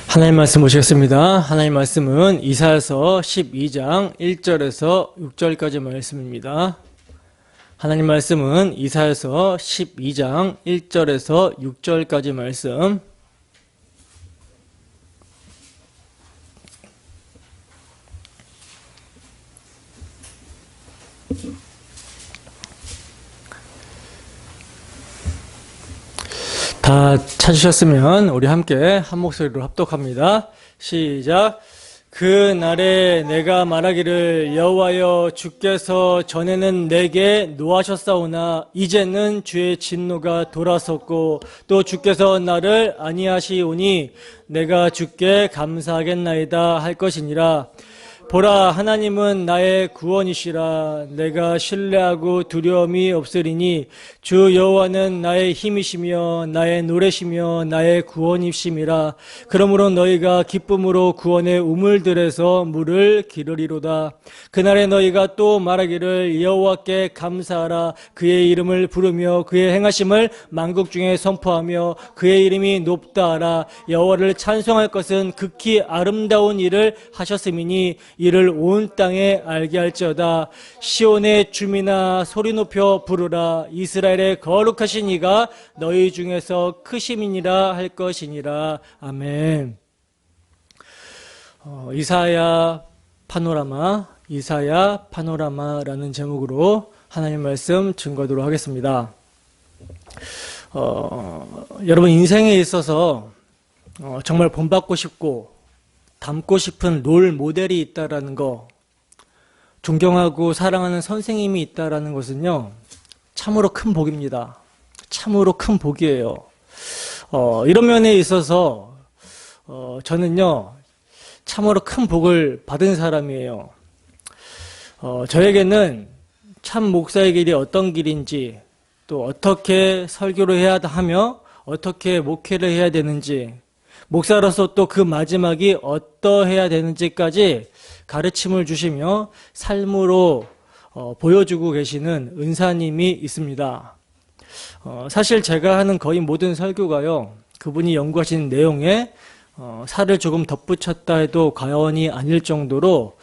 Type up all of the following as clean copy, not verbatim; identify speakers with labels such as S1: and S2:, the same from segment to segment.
S1: 하나님 말씀 보시겠습니다. 하나님 말씀은 이사야서 12장 1절에서 6절까지 말씀입니다. 하나님 말씀은 이사야서 12장 1절에서 6절까지 말씀. 다 찾으셨으면 우리 함께 한 목소리로 합독합니다. 시작. 그 날에 내가 말하기를 여호와여 주께서 전에는 내게 노하셨사오나 이제는 주의 진노가 돌아섰고 또 주께서 나를 아니하시오니 내가 주께 감사하겠나이다 할 것이니라. 보라, 하나님은 나의 구원이시라. 내가 신뢰하고 두려움이 없으리니 주 여호와는 나의 힘이시며 나의 노래시며 나의 구원이심이라. 그러므로 너희가 기쁨으로 구원의 우물들에서 물을 기르리로다. 그날에 너희가 또 말하기를 여호와께 감사하라. 그의 이름을 부르며 그의 행하심을 만국 중에 선포하며 그의 이름이 높다 하라. 여호와를 찬송할 것은 극히 아름다운 일을 하셨음이니 이를 온 땅에 알게 할지어다. 시온의 주민아 소리 높여 부르라. 이스라엘의 거룩하신 이가 너희 중에서 크심이니라 할 것이니라. 아멘. 이사야 파노라마라는 제목으로 하나님 말씀 증거하도록 하겠습니다. 여러분 인생에 있어서 정말 본받고 싶고 닮고 싶은 롤 모델이 있다라는 거, 존경하고 사랑하는 선생님이 있다라는 것은요, 참으로 큰 복입니다. 참으로 큰 복이에요. 이런 면에 있어서 저는요, 참으로 큰 복을 받은 사람이에요. 저에게는 참 목사의 길이 어떤 길인지, 또 어떻게 설교를 해야 하며 어떻게 목회를 해야 되는지, 목사로서 또 그 마지막이 어떠해야 되는지까지 가르침을 주시며 삶으로 보여주고 계시는 은사님이 있습니다. 사실 제가 하는 거의 모든 설교가요, 그분이 연구하신 내용에 살을 조금 덧붙였다 해도 과언이 아닐 정도로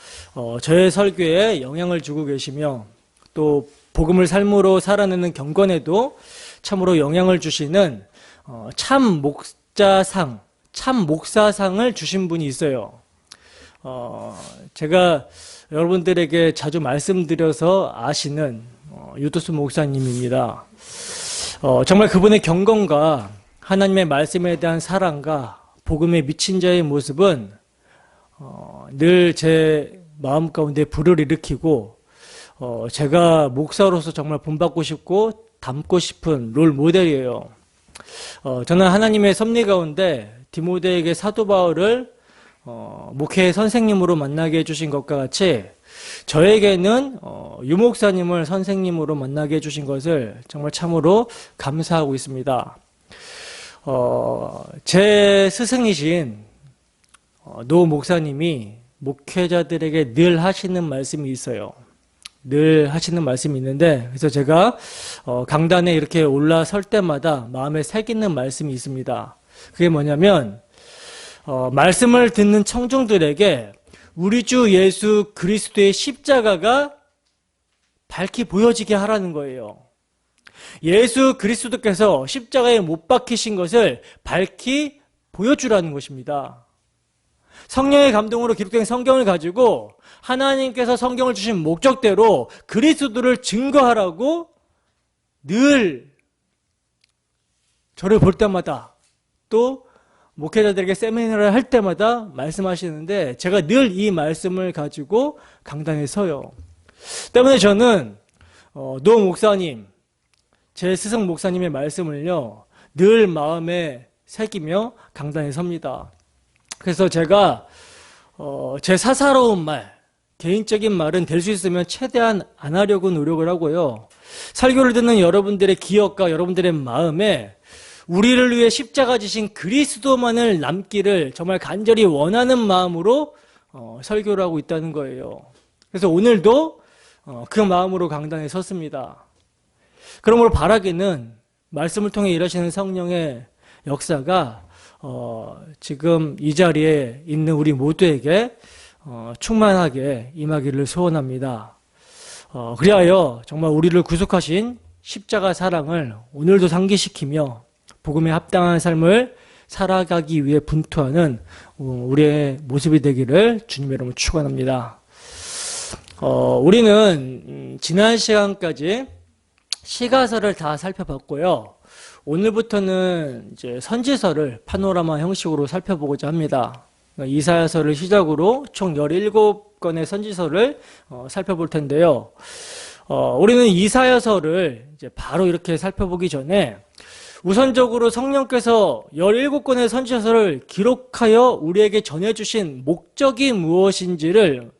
S1: 저의 설교에 영향을 주고 계시며 또 복음을 삶으로 살아내는 경건에도 참으로 영향을 주시는 참 목사상을 주신 분이 있어요. 제가 여러분들에게 자주 말씀드려서 아시는 유도수 목사님입니다. 정말 그분의 경건과 하나님의 말씀에 대한 사랑과 복음에 미친 자의 모습은 늘 제 마음 가운데 불을 일으키고 제가 목사로서 정말 본받고 싶고 닮고 싶은 롤 모델이에요. 저는 하나님의 섭리 가운데 디모데에게 사도 바울을 목회 선생님으로 만나게 해주신 것과 같이 저에게는 유 목사님을 선생님으로 만나게 해주신 것을 정말 참으로 감사하고 있습니다. 제 스승이신 노 목사님이 목회자들에게 늘 하시는 말씀이 있어요. 늘 하시는 말씀이 있는데, 그래서 제가 강단에 이렇게 올라설 때마다 마음에 새기는 말씀이 있습니다. 그게 뭐냐면 말씀을 듣는 청중들에게 우리 주 예수 그리스도의 십자가가 밝히 보여지게 하라는 거예요. 예수 그리스도께서 십자가에 못 박히신 것을 밝히 보여주라는 것입니다. 성령의 감동으로 기록된 성경을 가지고 하나님께서 성경을 주신 목적대로 그리스도를 증거하라고 늘 저를 볼 때마다 또 목회자들에게 세미나를 할 때마다 말씀하시는데 제가 늘 이 말씀을 가지고 강단에 서요. 때문에 저는 노 목사님, 제 스승 목사님의 말씀을요 늘 마음에 새기며 강단에 섭니다. 그래서 제가 제 사사로운 말, 개인적인 말은 될 수 있으면 최대한 안 하려고 노력을 하고요. 설교를 듣는 여러분들의 기억과 여러분들의 마음에 우리를 위해 십자가 지신 그리스도만을 남기를 정말 간절히 원하는 마음으로 설교를 하고 있다는 거예요. 그래서 오늘도 그 마음으로 강단에 섰습니다. 그러므로 바라기는 말씀을 통해 일하시는 성령의 역사가 지금 이 자리에 있는 우리 모두에게 충만하게 임하기를 소원합니다. 그리하여 정말 우리를 구속하신 십자가 사랑을 오늘도 상기시키며 복음에 합당한 삶을 살아가기 위해 분투하는 우리의 모습이 되기를 주님의 이름으로 축원합니다. 우리는 지난 시간까지 시가서를 다 살펴봤고요. 오늘부터는 이제 선지서를 파노라마 형식으로 살펴보고자 합니다. 이사야서를 시작으로 총 17권의 선지서를 살펴볼 텐데요. 우리는 이사야서를 이제 바로 이렇게 살펴보기 전에 우선적으로 성령께서 17권의 선지서를 기록하여 우리에게 전해주신 목적이 무엇인지를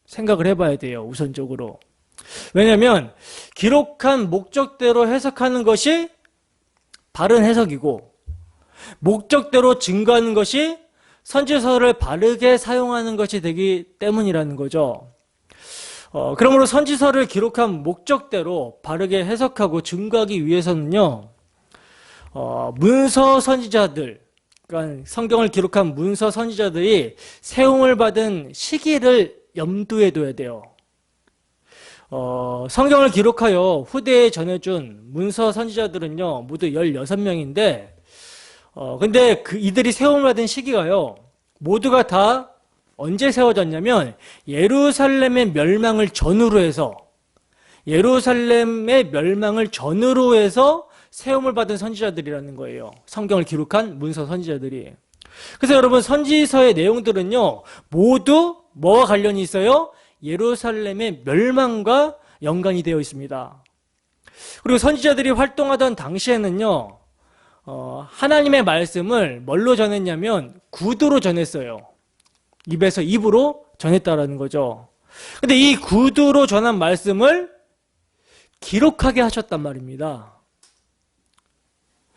S1: 생각을 해봐야 돼요. 우선적으로. 왜냐하면 기록한 목적대로 해석하는 것이 바른 해석이고 목적대로 증거하는 것이 선지서를 바르게 사용하는 것이 되기 때문이라는 거죠. 그러므로 선지서를 기록한 목적대로 바르게 해석하고 증거하기 위해서는요, 문서 선지자들, 그러니까 성경을 기록한 문서 선지자들이 세움을 받은 시기를 염두에 둬야 돼요. 성경을 기록하여 후대에 전해준 문서 선지자들은요, 모두 16명인데, 근데 이들이 세움을 받은 시기가요, 모두가 다 언제 세워졌냐면, 예루살렘의 멸망을 전후로 해서 세움을 받은 선지자들이라는 거예요. 성경을 기록한 문서 선지자들이. 그래서 여러분, 선지서의 내용들은요, 모두 뭐와 관련이 있어요? 예루살렘의 멸망과 연관이 되어 있습니다. 그리고 선지자들이 활동하던 당시에는요, 하나님의 말씀을 뭘로 전했냐면 구두로 전했어요. 입에서 입으로 전했다라는 거죠. 근데 이 구두로 전한 말씀을 기록하게 하셨단 말입니다.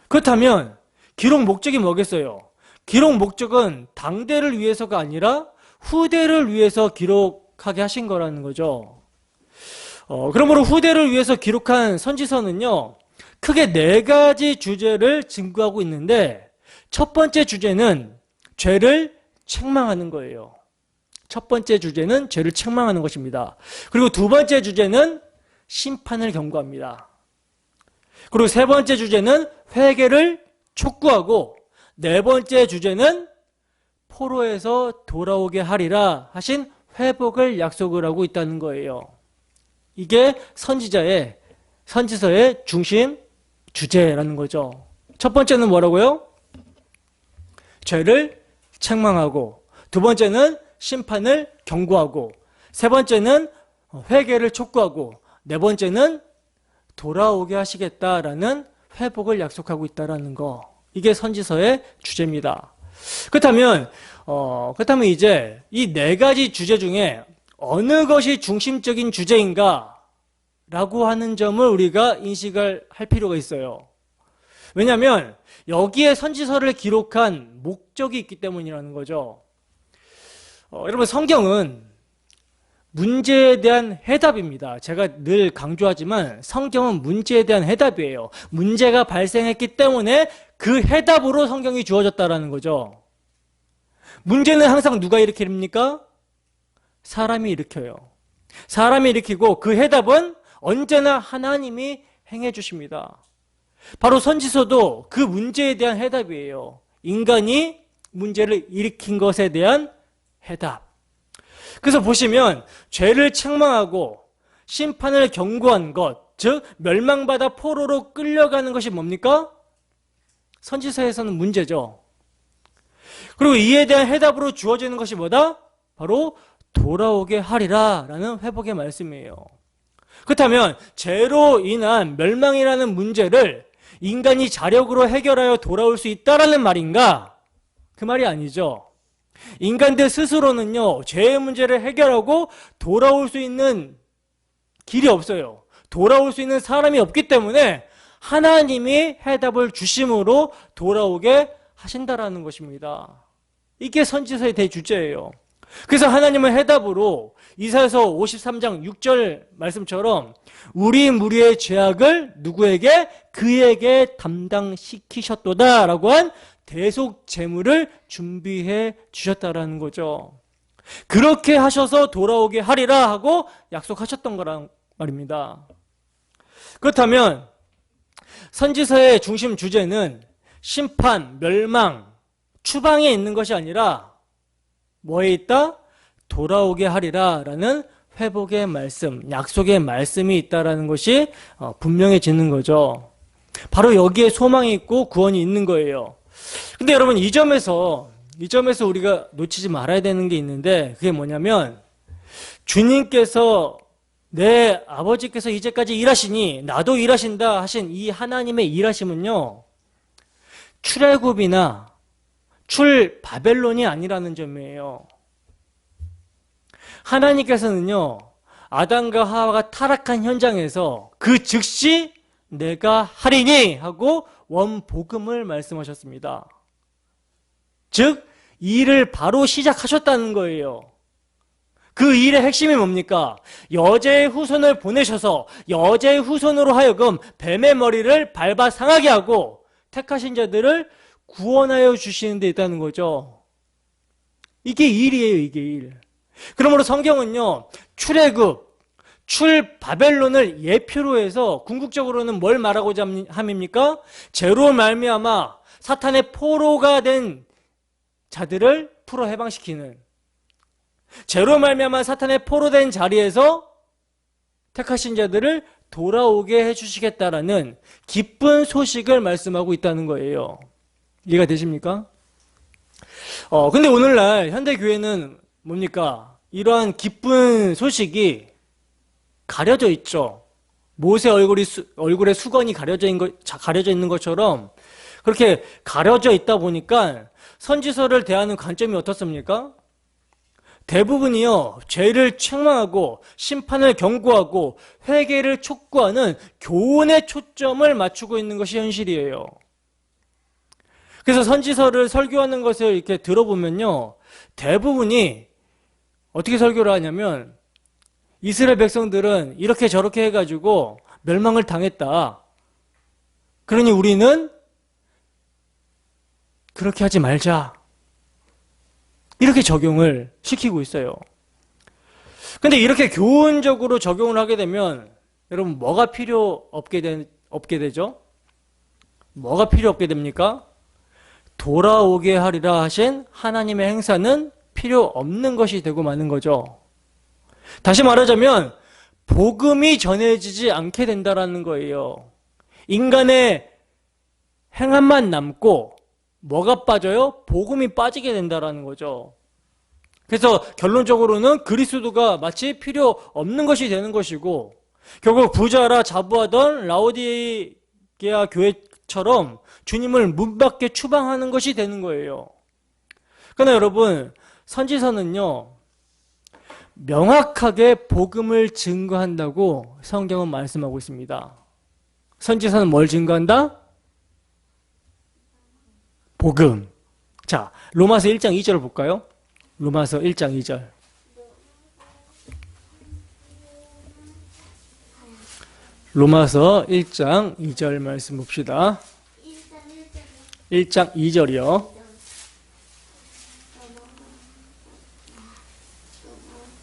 S1: 그렇다면 기록 목적이 뭐겠어요? 기록 목적은 당대를 위해서가 아니라 후대를 위해서 기록하게 하신 거라는 거죠. 그러므로 후대를 위해서 기록한 선지서는요, 크게 4가지 주제를 증거하고 있는데, 첫 번째 주제는 죄를 책망하는 거예요. 첫 번째 주제는 죄를 책망하는 것입니다. 그리고 두 번째 주제는 심판을 경고합니다. 그리고 세 번째 주제는 회개를 촉구하고, 네 번째 주제는 포로에서 돌아오게 하리라 하신 회복을 약속을 하고 있다는 거예요. 이게 선지서의 중심 주제라는 거죠. 첫 번째는 뭐라고요? 죄를 책망하고, 두 번째는 심판을 경고하고, 세 번째는 회개를 촉구하고, 네 번째는 돌아오게 하시겠다라는 회복을 약속하고 있다라는 거. 이게 선지서의 주제입니다. 그렇다면 이제 이 4가지 주제 중에 어느 것이 중심적인 주제인가 라고 하는 점을 우리가 인식을 할 필요가 있어요. 왜냐하면 여기에 선지서를 기록한 목적이 있기 때문이라는 거죠. 여러분, 성경은 문제에 대한 해답입니다. 제가 늘 강조하지만 성경은 문제에 대한 해답이에요. 문제가 발생했기 때문에 그 해답으로 성경이 주어졌다라는 거죠. 문제는 항상 누가 일으킵니까? 사람이 일으켜요. 사람이 일으키고 그 해답은 언제나 하나님이 행해 주십니다. 바로 선지서도 그 문제에 대한 해답이에요. 인간이 문제를 일으킨 것에 대한 해답. 그래서 보시면 죄를 책망하고 심판을 경고한 것, 즉 멸망받아 포로로 끌려가는 것이 뭡니까? 선지서에서는 문제죠. 그리고 이에 대한 해답으로 주어지는 것이 뭐다? 바로 돌아오게 하리라 라는 회복의 말씀이에요. 그렇다면 죄로 인한 멸망이라는 문제를 인간이 자력으로 해결하여 돌아올 수 있다라는 말인가? 그 말이 아니죠. 인간들 스스로는요, 죄의 문제를 해결하고 돌아올 수 있는 길이 없어요. 돌아올 수 있는 사람이 없기 때문에 하나님이 해답을 주심으로 돌아오게 하신다라는 것입니다. 이게 선지서의 대주제예요. 그래서 하나님은 해답으로 이사야서 53장 6절 말씀처럼 우리 무리의 죄악을 누구에게? 그에게 담당시키셨도다 라고 한 대속 제물을 준비해 주셨다라는 거죠. 그렇게 하셔서 돌아오게 하리라 하고 약속하셨던 거란 말입니다. 그렇다면 선지서의 중심 주제는 심판, 멸망, 추방에 있는 것이 아니라 뭐에 있다? 돌아오게 하리라 라는 회복의 말씀, 약속의 말씀이 있다라는 것이 분명해지는 거죠. 바로 여기에 소망이 있고 구원이 있는 거예요. 근데 여러분 이 점에서 우리가 놓치지 말아야 되는 게 있는데, 그게 뭐냐면 주님께서, 내 아버지께서 이제까지 일하시니 나도 일하신다 하신 이 하나님의 일하심은요, 출애굽이나 출바벨론이 아니라는 점이에요. 하나님께서는요, 아담과 하와가 타락한 현장에서 그 즉시 내가 하리니 하고 원복음을 말씀하셨습니다. 즉 일을 바로 시작하셨다는 거예요. 그 일의 핵심이 뭡니까? 여자의 후손을 보내셔서 여자의 후손으로 하여금 뱀의 머리를 밟아 상하게 하고 택하신 자들을 구원하여 주시는 데 있다는 거죠. 이게 일이에요, 이게 일. 그러므로 성경은요, 출애굽, 출바벨론을 예표로 해서 궁극적으로는 뭘 말하고자 함입니까? 죄로 말미암아 사탄의 포로가 된 자들을 풀어 해방시키는, 죄로 말미암아 사탄의 포로된 자리에서 택하신 자들을 돌아오게 해주시겠다라는 기쁜 소식을 말씀하고 있다는 거예요. 이해가 되십니까? 근데 오늘날 현대교회는 뭡니까? 이러한 기쁜 소식이 가려져 있죠. 모세 얼굴에 수건이 가려져 있는 것처럼 그렇게 가려져 있다 보니까 선지서를 대하는 관점이 어떻습니까? 대부분이요, 죄를 책망하고 심판을 경고하고 회개를 촉구하는 교훈에 초점을 맞추고 있는 것이 현실이에요. 그래서 선지서를 설교하는 것을 이렇게 들어보면요, 대부분이 어떻게 설교를 하냐면, 이스라엘 백성들은 이렇게 저렇게 해가지고 멸망을 당했다. 그러니 우리는 그렇게 하지 말자. 이렇게 적용을 시키고 있어요. 근데 이렇게 교훈적으로 적용을 하게 되면 여러분 뭐가 필요 없게 되죠? 뭐가 필요 없게 됩니까? 돌아오게 하리라 하신 하나님의 행사는 필요 없는 것이 되고 마는 거죠. 다시 말하자면 복음이 전해지지 않게 된다라는 거예요. 인간의 행함만 남고 뭐가 빠져요? 복음이 빠지게 된다라는 거죠. 그래서 결론적으로는 그리스도가 마치 필요 없는 것이 되는 것이고, 결국 부자라 자부하던 라오디게아 교회처럼 주님을 문 밖에 추방하는 것이 되는 거예요. 그러나 여러분, 선지서는요, 명확하게 복음을 증거한다고 성경은 말씀하고 있습니다. 선지서는 뭘 증거한다? 복음. 자, 로마서 1장 2절을 볼까요? 로마서 1장 2절. 로마서 1장 2절 말씀 봅시다. 1장 2절이요.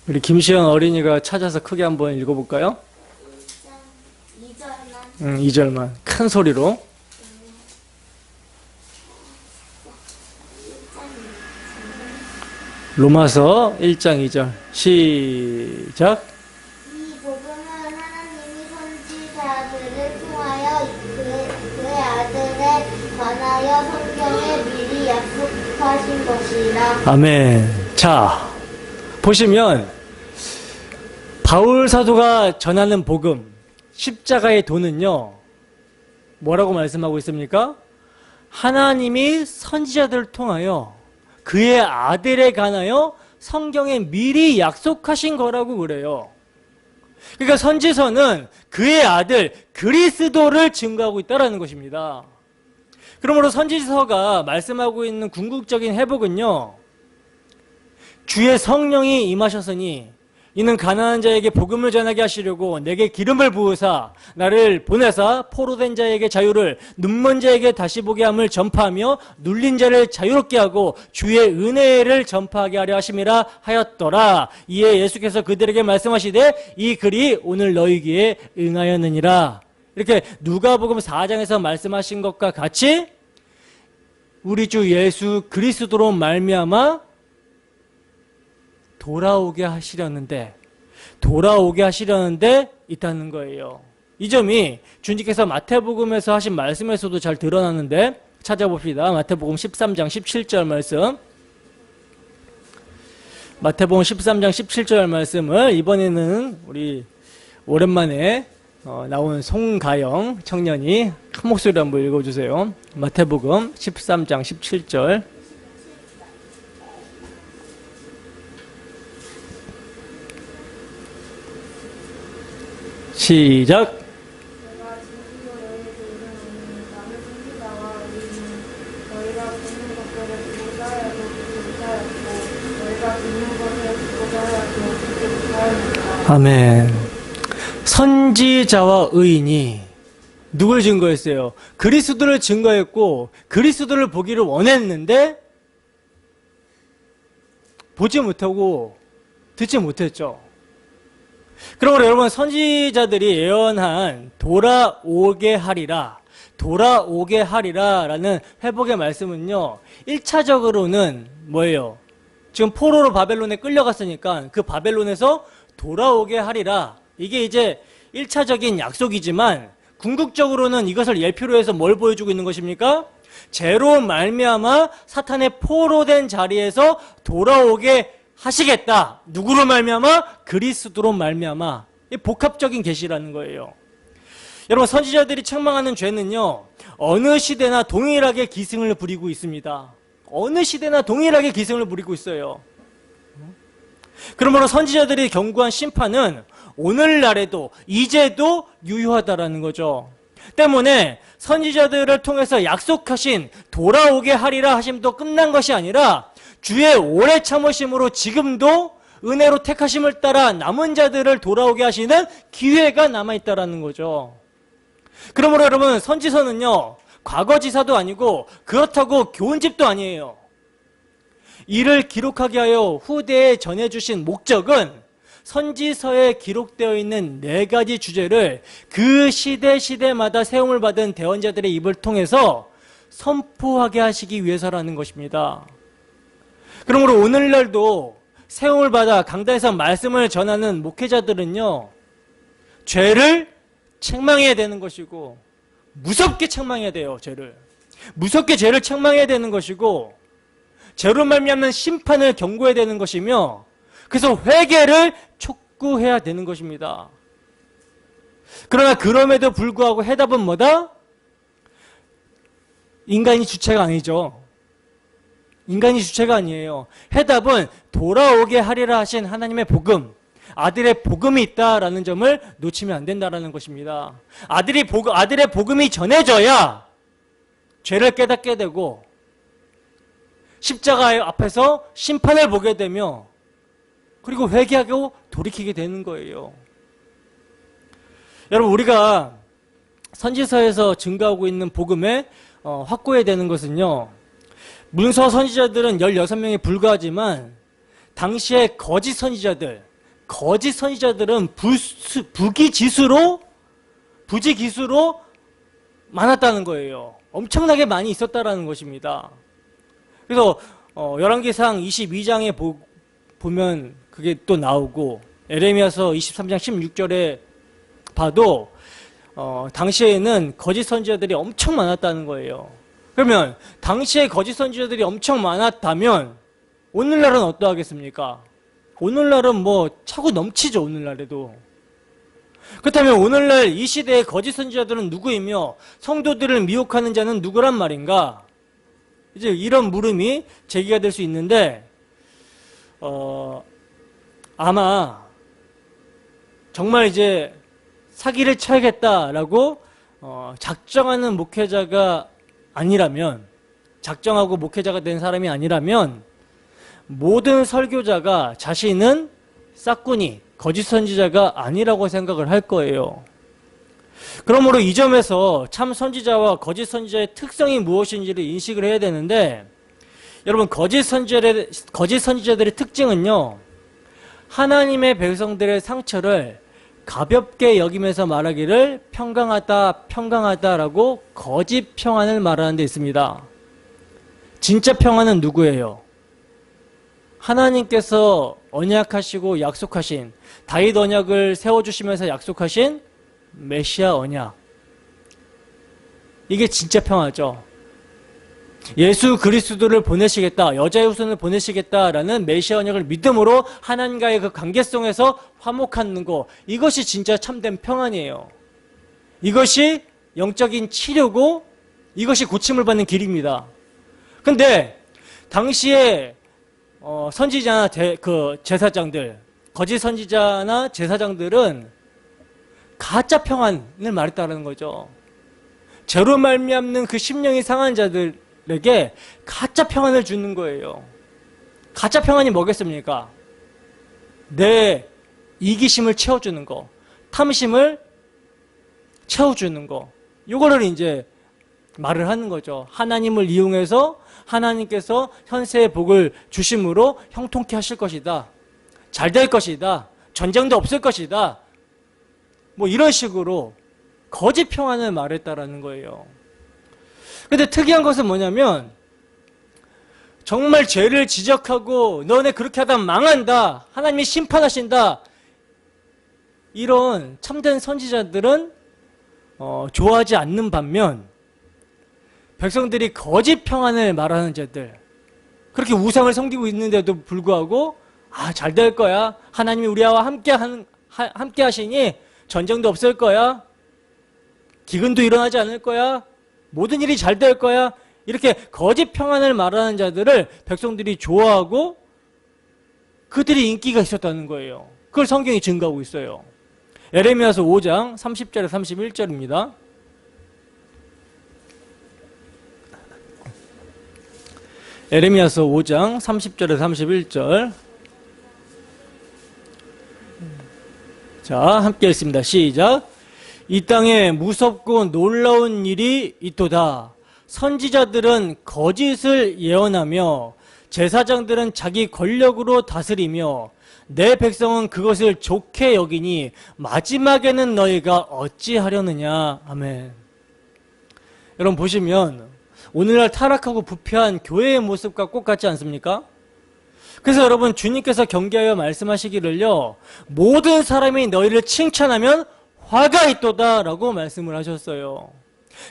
S1: 우리 김시영 어린이가 찾아서 크게 한번 읽어볼까요? 2절만. 큰 소리로. 로마서 1장 2절 시작.
S2: 이 복음은 하나님이 선지자들을 통하여 그의 아들에 관하여 성경에 미리 약속하신 것이라.
S1: 아멘. 자, 보시면 바울 사도가 전하는 복음, 십자가의 도는요, 뭐라고 말씀하고 있습니까? 하나님이 선지자들을 통하여 그의 아들에 관하여 성경에 미리 약속하신 거라고 그래요. 그러니까 선지서는 그의 아들 그리스도를 증거하고 있다는 것입니다. 그러므로 선지서가 말씀하고 있는 궁극적인 회복은요, 주의 성령이 임하셨으니 이는 가난한 자에게 복음을 전하게 하시려고 내게 기름을 부으사 나를 보내사 포로된 자에게 자유를 눈먼 자에게 다시 보게 함을 전파하며 눌린 자를 자유롭게 하고 주의 은혜를 전파하게 하려 하심이라 하였더라. 이에 예수께서 그들에게 말씀하시되 이 글이 오늘 너희 귀에 응하였느니라. 이렇게 누가복음 4장에서 말씀하신 것과 같이 우리 주 예수 그리스도로 말미암아 돌아오게 하시려는데 있다는 거예요. 이 점이 주님께서 마태복음에서 하신 말씀에서도 잘 드러나는데 찾아봅시다. 마태복음 13장 17절 말씀. 마태복음 13장 17절 말씀을 이번에는 우리 오랜만에 나온 송가영 청년이 큰 목소리로 한번 읽어주세요. 마태복음 13장 17절. 시작.
S3: 내가 진실로 너희에게 이르노니 나는 선지자와 의인은 너희가 듣는 것들을 듣고자 하여도 듣지 못하였고 너희가 듣는 것을 듣고자 하여도 듣지 못하였느니라.
S1: 아멘. 선지자와 의인이 누굴 증거했어요? 그리스도를 증거했고 그리스도를 보기를 원했는데 보지 못하고 듣지 못했죠. 그러므로 여러분, 선지자들이 예언한 돌아오게 하리라 라는 회복의 말씀은요, 1차적으로는 뭐예요? 지금 포로로 바벨론에 끌려갔으니까 그 바벨론에서 돌아오게 하리라, 이게 이제 1차적인 약속이지만 궁극적으로는 이것을 예표로 해서 뭘 보여주고 있는 것입니까? 죄로 말미암아 사탄의 포로된 자리에서 돌아오게 하시겠다. 누구로 말미암아? 그리스도로 말미암아. 이 복합적인 계시라는 거예요. 여러분, 선지자들이 책망하는 죄는요, 어느 시대나 동일하게 기승을 부리고 있습니다. 어느 시대나 동일하게 기승을 부리고 있어요. 그러므로 선지자들이 경고한 심판은 오늘날에도 이제도 유효하다라는 거죠. 때문에 선지자들을 통해서 약속하신 돌아오게 하리라 하심도 끝난 것이 아니라 주의 오래 참으심으로 지금도 은혜로 택하심을 따라 남은 자들을 돌아오게 하시는 기회가 남아있다라는 거죠. 그러므로 여러분, 선지서는요, 과거지사도 아니고 그렇다고 교훈집도 아니에요. 이를 기록하게 하여 후대에 전해주신 목적은 선지서에 기록되어 있는 4가지 주제를 그 시대마다 세움을 받은 대언자들의 입을 통해서 선포하게 하시기 위해서라는 것입니다. 그러므로 오늘날도 세움을 받아 강단에서 말씀을 전하는 목회자들은요, 죄를 책망해야 되는 것이고 무섭게 책망해야 돼요. 무섭게 죄를 책망해야 되는 것이고 죄로 말미암는 심판을 경고해야 되는 것이며, 그래서 회개를 촉구해야 되는 것입니다. 그러나 그럼에도 불구하고 해답은 뭐다? 인간이 주체가 아니죠. 인간이 주체가 아니에요. 해답은 돌아오게 하리라 하신 하나님의 복음, 아들의 복음이 있다라는 점을 놓치면 안 된다라는 것입니다. 아들의 복음이 전해져야 죄를 깨닫게 되고 십자가 앞에서 심판을 보게 되며 그리고 회개하고 돌이키게 되는 거예요. 여러분, 우리가 선지서에서 증가하고 있는 복음에 확고해야 되는 것은요, 문서 선지자들은 16명에 불과하지만 당시에 거짓 선지자들은 부지기수로 많았다는 거예요. 엄청나게 많이 있었다라는 것입니다. 그래서 열왕기상 22장에 보면 그게 또 나오고, 에레미야서 23장 16절에 봐도 당시에는 거짓 선지자들이 엄청 많았다는 거예요. 그러면 당시에 거짓 선지자들이 엄청 많았다면 오늘날은 어떠하겠습니까? 오늘날은 뭐 차고 넘치죠. 오늘날에도. 그렇다면 오늘날 이 시대의 거짓 선지자들은 누구이며 성도들을 미혹하는 자는 누구란 말인가? 이제 이런 물음이 제기가 될 수 있는데, 아마 정말 이제 사기를 쳐야겠다라고 작정하는 목회자가 아니라면, 작정하고 목회자가 된 사람이 아니라면 모든 설교자가 자신은 싹군이, 거짓 선지자가 아니라고 생각을 할 거예요. 그러므로 이 점에서 참 선지자와 거짓 선지자의 특성이 무엇인지를 인식을 해야 되는데, 여러분, 거짓 선지자들의 특징은요, 하나님의 백성들의 상처를 가볍게 여기면서 말하기를 평강하다라고 거짓 평안을 말하는 데 있습니다. 진짜 평안은 누구예요? 하나님께서 언약하시고 약속하신, 다윗 언약을 세워주시면서 약속하신 메시아 언약. 이게 진짜 평화죠. 예수 그리스도를 보내시겠다, 여자의 후손을 보내시겠다라는 메시아 언약을 믿음으로 하나님과의 그 관계성에서 화목하는 거, 이것이 진짜 참된 평안이에요. 이것이 영적인 치료고 이것이 고침을 받는 길입니다. 근데 당시에 선지자나 제사장들, 거짓 선지자나 제사장들은 가짜 평안을 말했다는 거죠. 죄로 말미암는 그 심령이 상한 자들에게 가짜 평안을 주는 거예요. 가짜 평안이 뭐겠습니까? 내 이기심을 채워주는 거, 탐심을 채워주는 거, 이거를 이제 말을 하는 거죠. 하나님을 이용해서 하나님께서 현세의 복을 주심으로 형통케 하실 것이다, 잘 될 것이다, 전쟁도 없을 것이다, 뭐 이런 식으로 거짓 평안을 말했다라는 거예요. 근데 특이한 것은 뭐냐면, 정말 죄를 지적하고 너네 그렇게 하다 망한다, 하나님이 심판하신다, 이런 참된 선지자들은 좋아하지 않는 반면, 백성들이 거짓 평안을 말하는 자들, 그렇게 우상을 섬기고 있는데도 불구하고 잘 될 거야, 하나님이 우리와 함께 하시니 전쟁도 없을 거야, 기근도 일어나지 않을 거야, 모든 일이 잘 될 거야, 이렇게 거짓 평안을 말하는 자들을 백성들이 좋아하고 그들이 인기가 있었다는 거예요. 그걸 성경이 증거하고 있어요. 에레미야서 5장 30절에 31절입니다. 에레미야서 5장 30절에 31절. 자, 함께 읽습니다. 시작. 이 땅에 무섭고 놀라운 일이 있도다. 선지자들은 거짓을 예언하며 제사장들은 자기 권력으로 다스리며 내 백성은 그것을 좋게 여기니 마지막에는 너희가 어찌하려느냐. 아멘. 여러분 보시면 오늘날 타락하고 부패한 교회의 모습과 똑같지 않습니까? 그래서 여러분, 주님께서 경계하여 말씀하시기를요, 모든 사람이 너희를 칭찬하면 화가 있도다 라고 말씀을 하셨어요.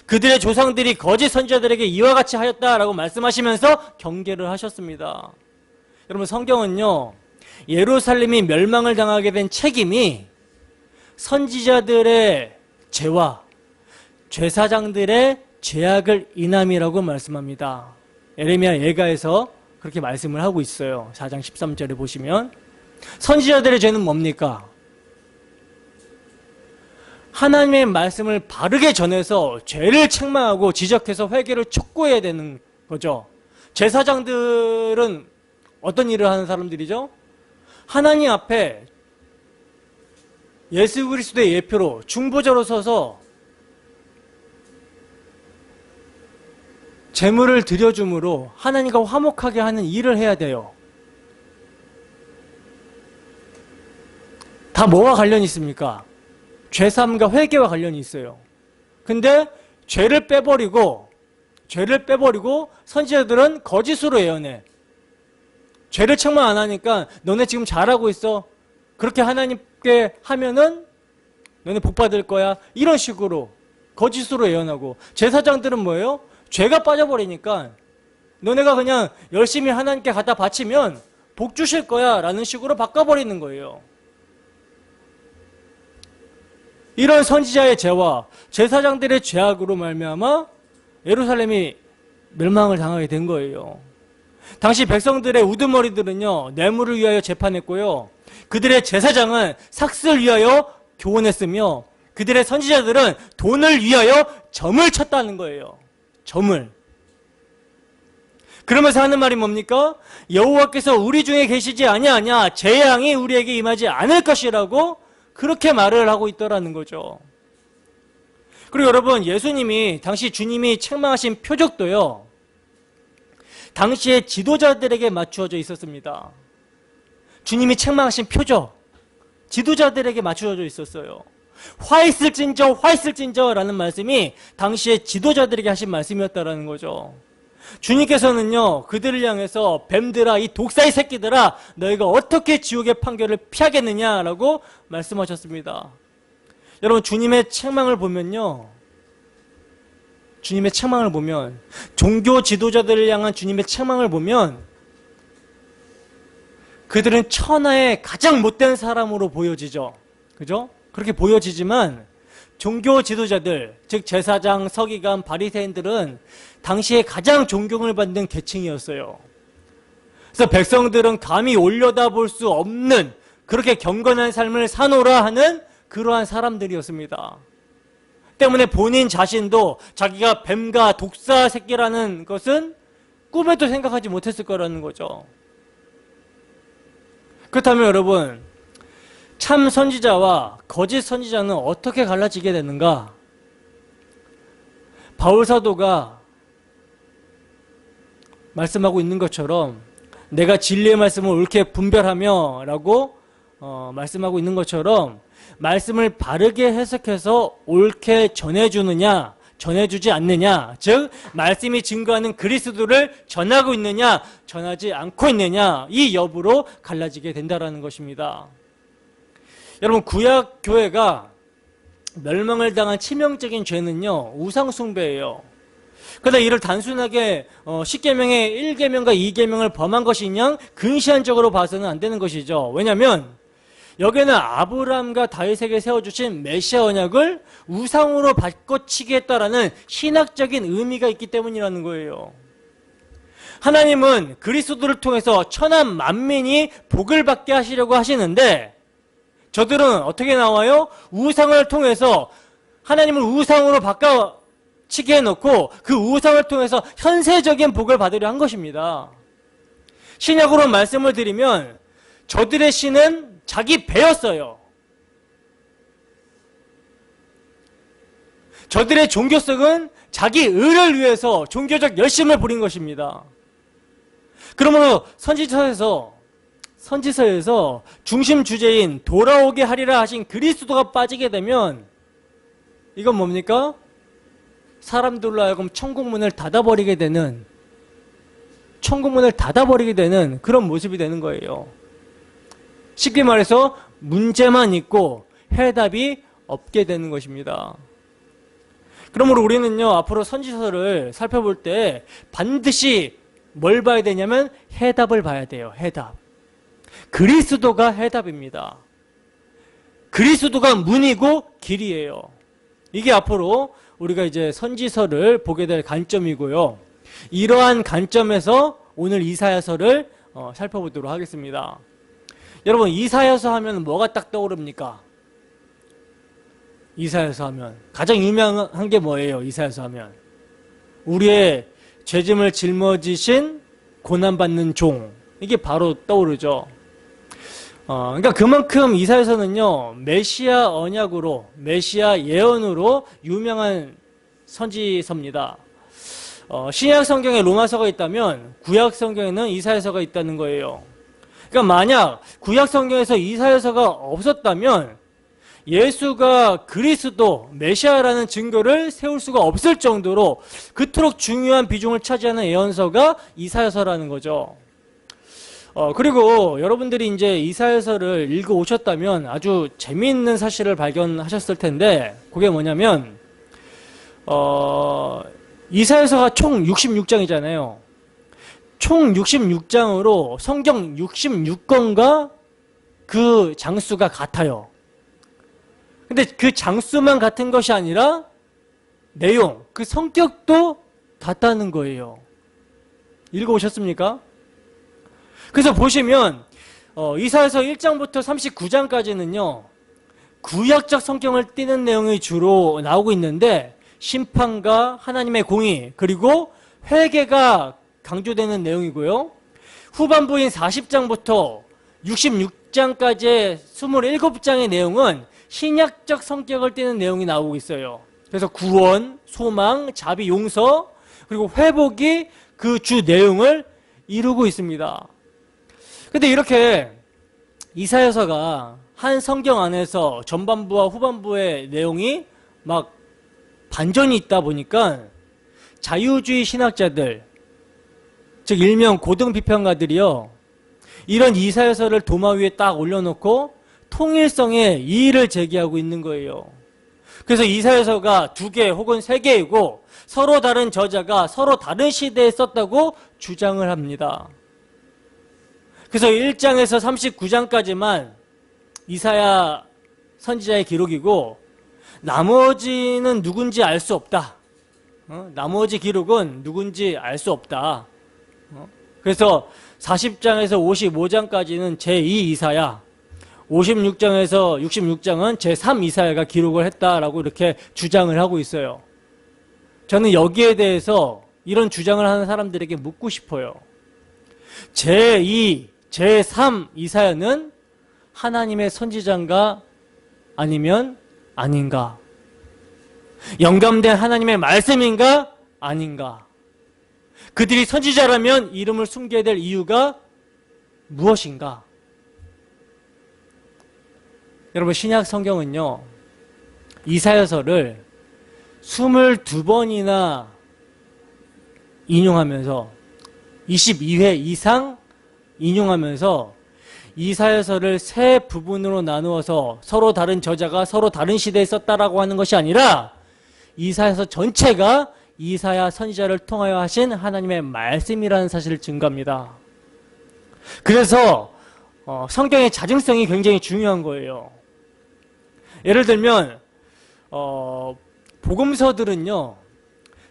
S1: 그들의 조상들이 거짓 선지자들에게 이와 같이 하였다라고 말씀하시면서 경계를 하셨습니다. 여러분, 성경은요, 예루살렘이 멸망을 당하게 된 책임이 선지자들의 죄와 제사장들의 죄악을 인함이라고 말씀합니다. 에레미야 예가에서 그렇게 말씀을 하고 있어요. 4장 13절에 보시면 선지자들의 죄는 뭡니까? 하나님의 말씀을 바르게 전해서 죄를 책망하고 지적해서 회개를 촉구해야 되는 거죠. 제사장들은 어떤 일을 하는 사람들이죠? 하나님 앞에 예수 그리스도의 예표로 중보자로 서서 제물을 드려줌으로 하나님과 화목하게 하는 일을 해야 돼요. 다 뭐와 관련이 있습니까? 죄사함과 회개와 관련이 있어요. 근데 죄를 빼버리고 선지자들은 거짓으로 예언해. 죄를 책망 안 하니까 너네 지금 잘하고 있어, 그렇게 하나님께 하면은 너네 복 받을 거야, 이런 식으로 거짓으로 예언하고, 제사장들은 뭐예요? 죄가 빠져버리니까 너네가 그냥 열심히 하나님께 갖다 바치면 복 주실 거야 라는 식으로 바꿔버리는 거예요. 이런 선지자의 죄와 제사장들의 죄악으로 말미암아 예루살렘이 멸망을 당하게 된 거예요. 당시 백성들의 우두머리들은요, 뇌물을 위하여 재판했고요, 그들의 제사장은 삭슬을 위하여 교훈했으며 그들의 선지자들은 돈을 위하여 점을 쳤다는 거예요. 점을. 그러면서 하는 말이 뭡니까? 여호와께서 우리 중에 계시지 아니하냐, 재앙이 우리에게 임하지 않을 것이라고 그렇게 말을 하고 있더라는 거죠. 그리고 여러분, 예수님이, 당시 주님이 책망하신 표적도요, 당시의 지도자들에게 맞추어져 있었습니다. 주님이 책망하신 표적, 지도자들에게 맞추어져 있었어요. 화 있을진저, 화 있을진저 라는 말씀이 당시의 지도자들에게 하신 말씀이었다라는 거죠. 주님께서는요, 그들을 향해서 뱀들아, 이 독사의 새끼들아, 너희가 어떻게 지옥의 판결을 피하겠느냐라고 말씀하셨습니다. 여러분, 주님의 책망을 보면요, 주님의 책망을 보면, 종교 지도자들을 향한 주님의 책망을 보면 그들은 천하의 가장 못된 사람으로 보여지죠. 그죠? 그렇게 보여지지만 종교 지도자들, 즉 제사장, 서기관, 바리새인들은 당시에 가장 존경을 받는 계층이었어요. 그래서 백성들은 감히 올려다볼 수 없는 그렇게 경건한 삶을 사노라 하는 그러한 사람들이었습니다. 때문에 본인 자신도 자기가 뱀과 독사 새끼라는 것은 꿈에도 생각하지 못했을 거라는 거죠. 그렇다면 여러분, 참 선지자와 거짓 선지자는 어떻게 갈라지게 되는가? 바울 사도가 말씀하고 있는 것처럼 내가 진리의 말씀을 옳게 분별하며 라고 말씀하고 있는 것처럼 말씀을 바르게 해석해서 옳게 전해주느냐, 전해주지 않느냐, 즉 말씀이 증거하는 그리스도를 전하고 있느냐, 전하지 않고 있느냐, 이 여부로 갈라지게 된다는 것입니다. 여러분, 구약 교회가 멸망을 당한 치명적인 죄는요, 우상 숭배예요. 그러나 이를 단순하게 10계명의 1계명과 2계명을 범한 것이냐 근시안적으로 봐서는 안 되는 것이죠. 왜냐하면 여기는 아브라함과 다윗에게 세워주신 메시아 언약을 우상으로 바꿔치기 했다라는 신학적인 의미가 있기 때문이라는 거예요. 하나님은 그리스도를 통해서 천한 만민이 복을 받게 하시려고 하시는데 저들은 어떻게 나와요? 우상을 통해서 하나님을 우상으로 바꿔치기 해놓고 그 우상을 통해서 현세적인 복을 받으려 한 것입니다. 신약으로 말씀을 드리면 저들의 신은 자기 배였어요. 저들의 종교성은 자기 의를 위해서 종교적 열심을 부린 것입니다. 그러므로 선지서에서 중심 주제인 돌아오게 하리라 하신 그리스도가 빠지게 되면 이건 뭡니까? 사람들로 하여금 천국문을 닫아버리게 되는 그런 모습이 되는 거예요. 쉽게 말해서 문제만 있고 해답이 없게 되는 것입니다. 그러므로 우리는요, 앞으로 선지서를 살펴볼 때 반드시 뭘 봐야 되냐면 해답을 봐야 돼요. 해답. 그리스도가 해답입니다. 그리스도가 문이고 길이에요. 이게 앞으로 우리가 이제 선지서를 보게 될 관점이고요. 이러한 관점에서 오늘 이사야서를 살펴보도록 하겠습니다. 여러분, 이사야서 하면 뭐가 딱 떠오릅니까? 이사야서 하면 가장 유명한 게 뭐예요? 이사야서 하면 우리의 죄짐을 짊어지신 고난받는 종, 이게 바로 떠오르죠. 그러니까 그만큼 이사야서는요, 메시아 언약으로, 메시아 예언으로 유명한 선지서입니다. 신약 성경에 로마서가 있다면 구약 성경에는 이사야서가 있다는 거예요. 그러니까 만약 구약 성경에서 이사야서가 없었다면 예수가 그리스도 메시아라는 증거를 세울 수가 없을 정도로 그토록 중요한 비중을 차지하는 예언서가 이사야서라는 거죠. 그리고 여러분들이 이제 이사야서를 읽어 오셨다면 아주 재미있는 사실을 발견하셨을 텐데 그게 뭐냐면 이사야서가 총 66장이잖아요. 총 66장으로 성경 66권과 그 장수가 같아요. 근데 그 장수만 같은 것이 아니라 내용, 그 성격도 같다는 거예요. 읽어오셨습니까? 그래서 보시면 이사야서 1장부터 39장까지는요. 구약적 성경을 띠는 내용이 주로 나오고 있는데 심판과 하나님의 공의 그리고 회개가 강조되는 내용이고요. 후반부인 40장부터 66장까지의 27장의 내용은 신약적 성격을 띠는 내용이 나오고 있어요. 그래서 구원, 소망, 자비, 용서, 그리고 회복이 그 주 내용을 이루고 있습니다. 근데 이렇게 이사야서가 한 성경 안에서 전반부와 후반부의 내용이 막 반전이 있다 보니까 자유주의 신학자들, 즉 일명 고등비평가들이요, 이런 이사야서를 도마 위에 딱 올려놓고 통일성의 이의를 제기하고 있는 거예요. 그래서 이사야서가 2개 혹은 3개이고 서로 다른 저자가 서로 다른 시대에 썼다고 주장을 합니다. 그래서 1장에서 39장까지만 이사야 선지자의 기록이고 나머지는 누군지 알 수 없다. 나머지 기록은 누군지 알 수 없다. 그래서 40장에서 55장까지는 제2 이사야, 56장에서 66장은 제3 이사야가 기록을 했다라고 이렇게 주장을 하고 있어요. 저는 여기에 대해서 이런 주장을 하는 사람들에게 묻고 싶어요. 제2, 제3 이사야는 하나님의 선지자인가 아니면 아닌가? 영감된 하나님의 말씀인가 아닌가? 그들이 선지자라면 이름을 숨겨야 될 이유가 무엇인가? 여러분, 신약 성경은요, 이사야서를 22번이나 인용하면서 22회 이상 인용하면서 이사야서를 3부분으로 나누어서 서로 다른 저자가 서로 다른 시대에 썼다라고 하는 것이 아니라 이사야서 전체가 이사야 선지자를 통하여 하신 하나님의 말씀이라는 사실을 증거합니다. 그래서 성경의 자증성이 굉장히 중요한 거예요. 예를 들면 복음서들은요,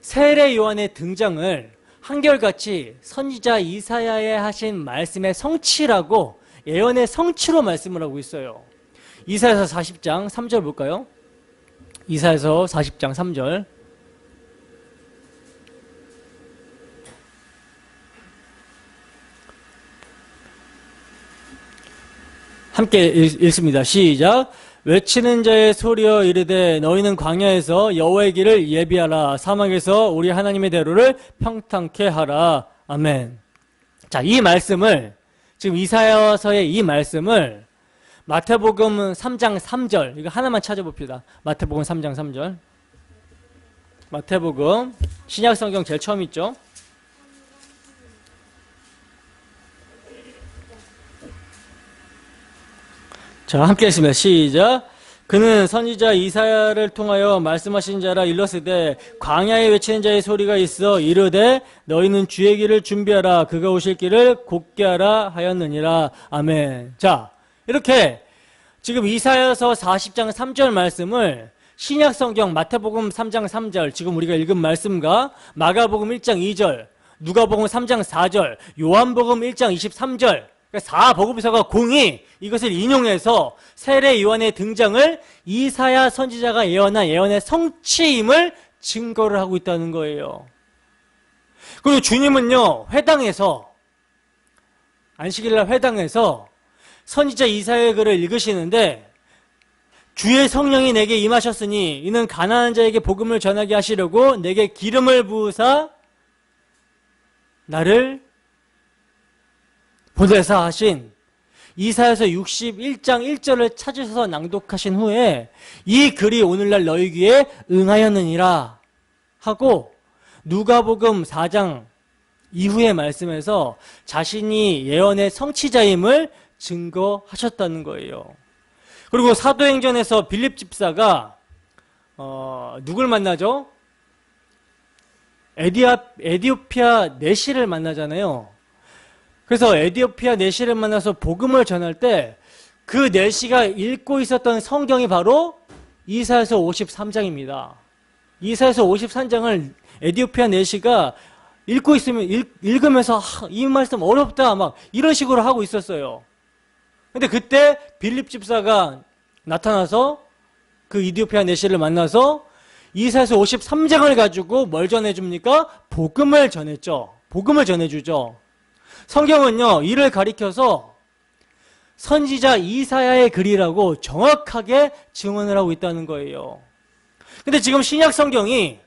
S1: 세례 요한의 등장을 한결같이 선지자 이사야에 하신 말씀의 성취라고, 예언의 성취로 말씀을 하고 있어요. 이사야서 40장 3절 볼까요? 이사야서 40장 3절. 함께 읽습니다. 시작. 외치는 자의 소리여 이르되 너희는 광야에서 여호와의 길을 예비하라. 사막에서 우리 하나님의 대로를 평탄케 하라. 아멘. 자, 이 말씀을, 지금 이사야서의 이 말씀을 마태복음 3장 3절, 이거 하나만 찾아봅시다. 마태복음 3장 3절. 마태복음, 신약성경 제일 처음 있죠? 자, 함께 했습니다. 시작. 그는 선지자 이사야를 통하여 말씀하신 자라 일렀으되 광야에 외치는 자의 소리가 있어 이르되 너희는 주의 길을 준비하라. 그가 오실 길을 곧게 하라 하였느니라. 아멘. 자, 이렇게 지금 이사야서 40장 3절 말씀을 신약성경 마태복음 3장 3절, 지금 우리가 읽은 말씀과 마가복음 1장 2절, 누가복음 3장 4절, 요한복음 1장 23절, 4복음서가 공히 이것을 인용해서 세례 요한의 등장을 이사야 선지자가 예언한 예언의 성취임을 증거를 하고 있다는 거예요. 그리고 주님은요, 회당에서, 안식일날 회당에서 선지자 이사야의 글을 읽으시는데 주의 성령이 내게 임하셨으니 이는 가난한 자에게 복음을 전하게 하시려고 내게 기름을 부으사 나를 보내사 하신 이사야서 61장 1절을 찾으셔서 낭독하신 후에 이 글이 오늘날 너희 귀에 응하였느니라 하고 누가복음 4장 이후의 말씀에서 자신이 예언의 성취자임을 증거하셨다는 거예요. 그리고 사도행전에서 빌립 집사가 누굴 만나죠? 에디오피아 내시를 만나잖아요. 그래서 에디오피아 내시를 만나서 복음을 전할 때 그 내시가 읽고 있었던 성경이 바로 이사야서 53장입니다. 이사야서 53장을 에디오피아 내시가 읽고 있으면 읽으면서 이 말씀 어렵다 막 이런 식으로 하고 있었어요. 근데 그때 빌립 집사가 나타나서 그 이디오피아 내시를 만나서 이사야서 53장을 가지고 뭘 전해줍니까? 복음을 전했죠. 복음을 전해주죠. 성경은요, 이를 가리켜서 선지자 이사야의 글이라고 정확하게 증언을 하고 있다는 거예요. 근데 지금 신약 성경이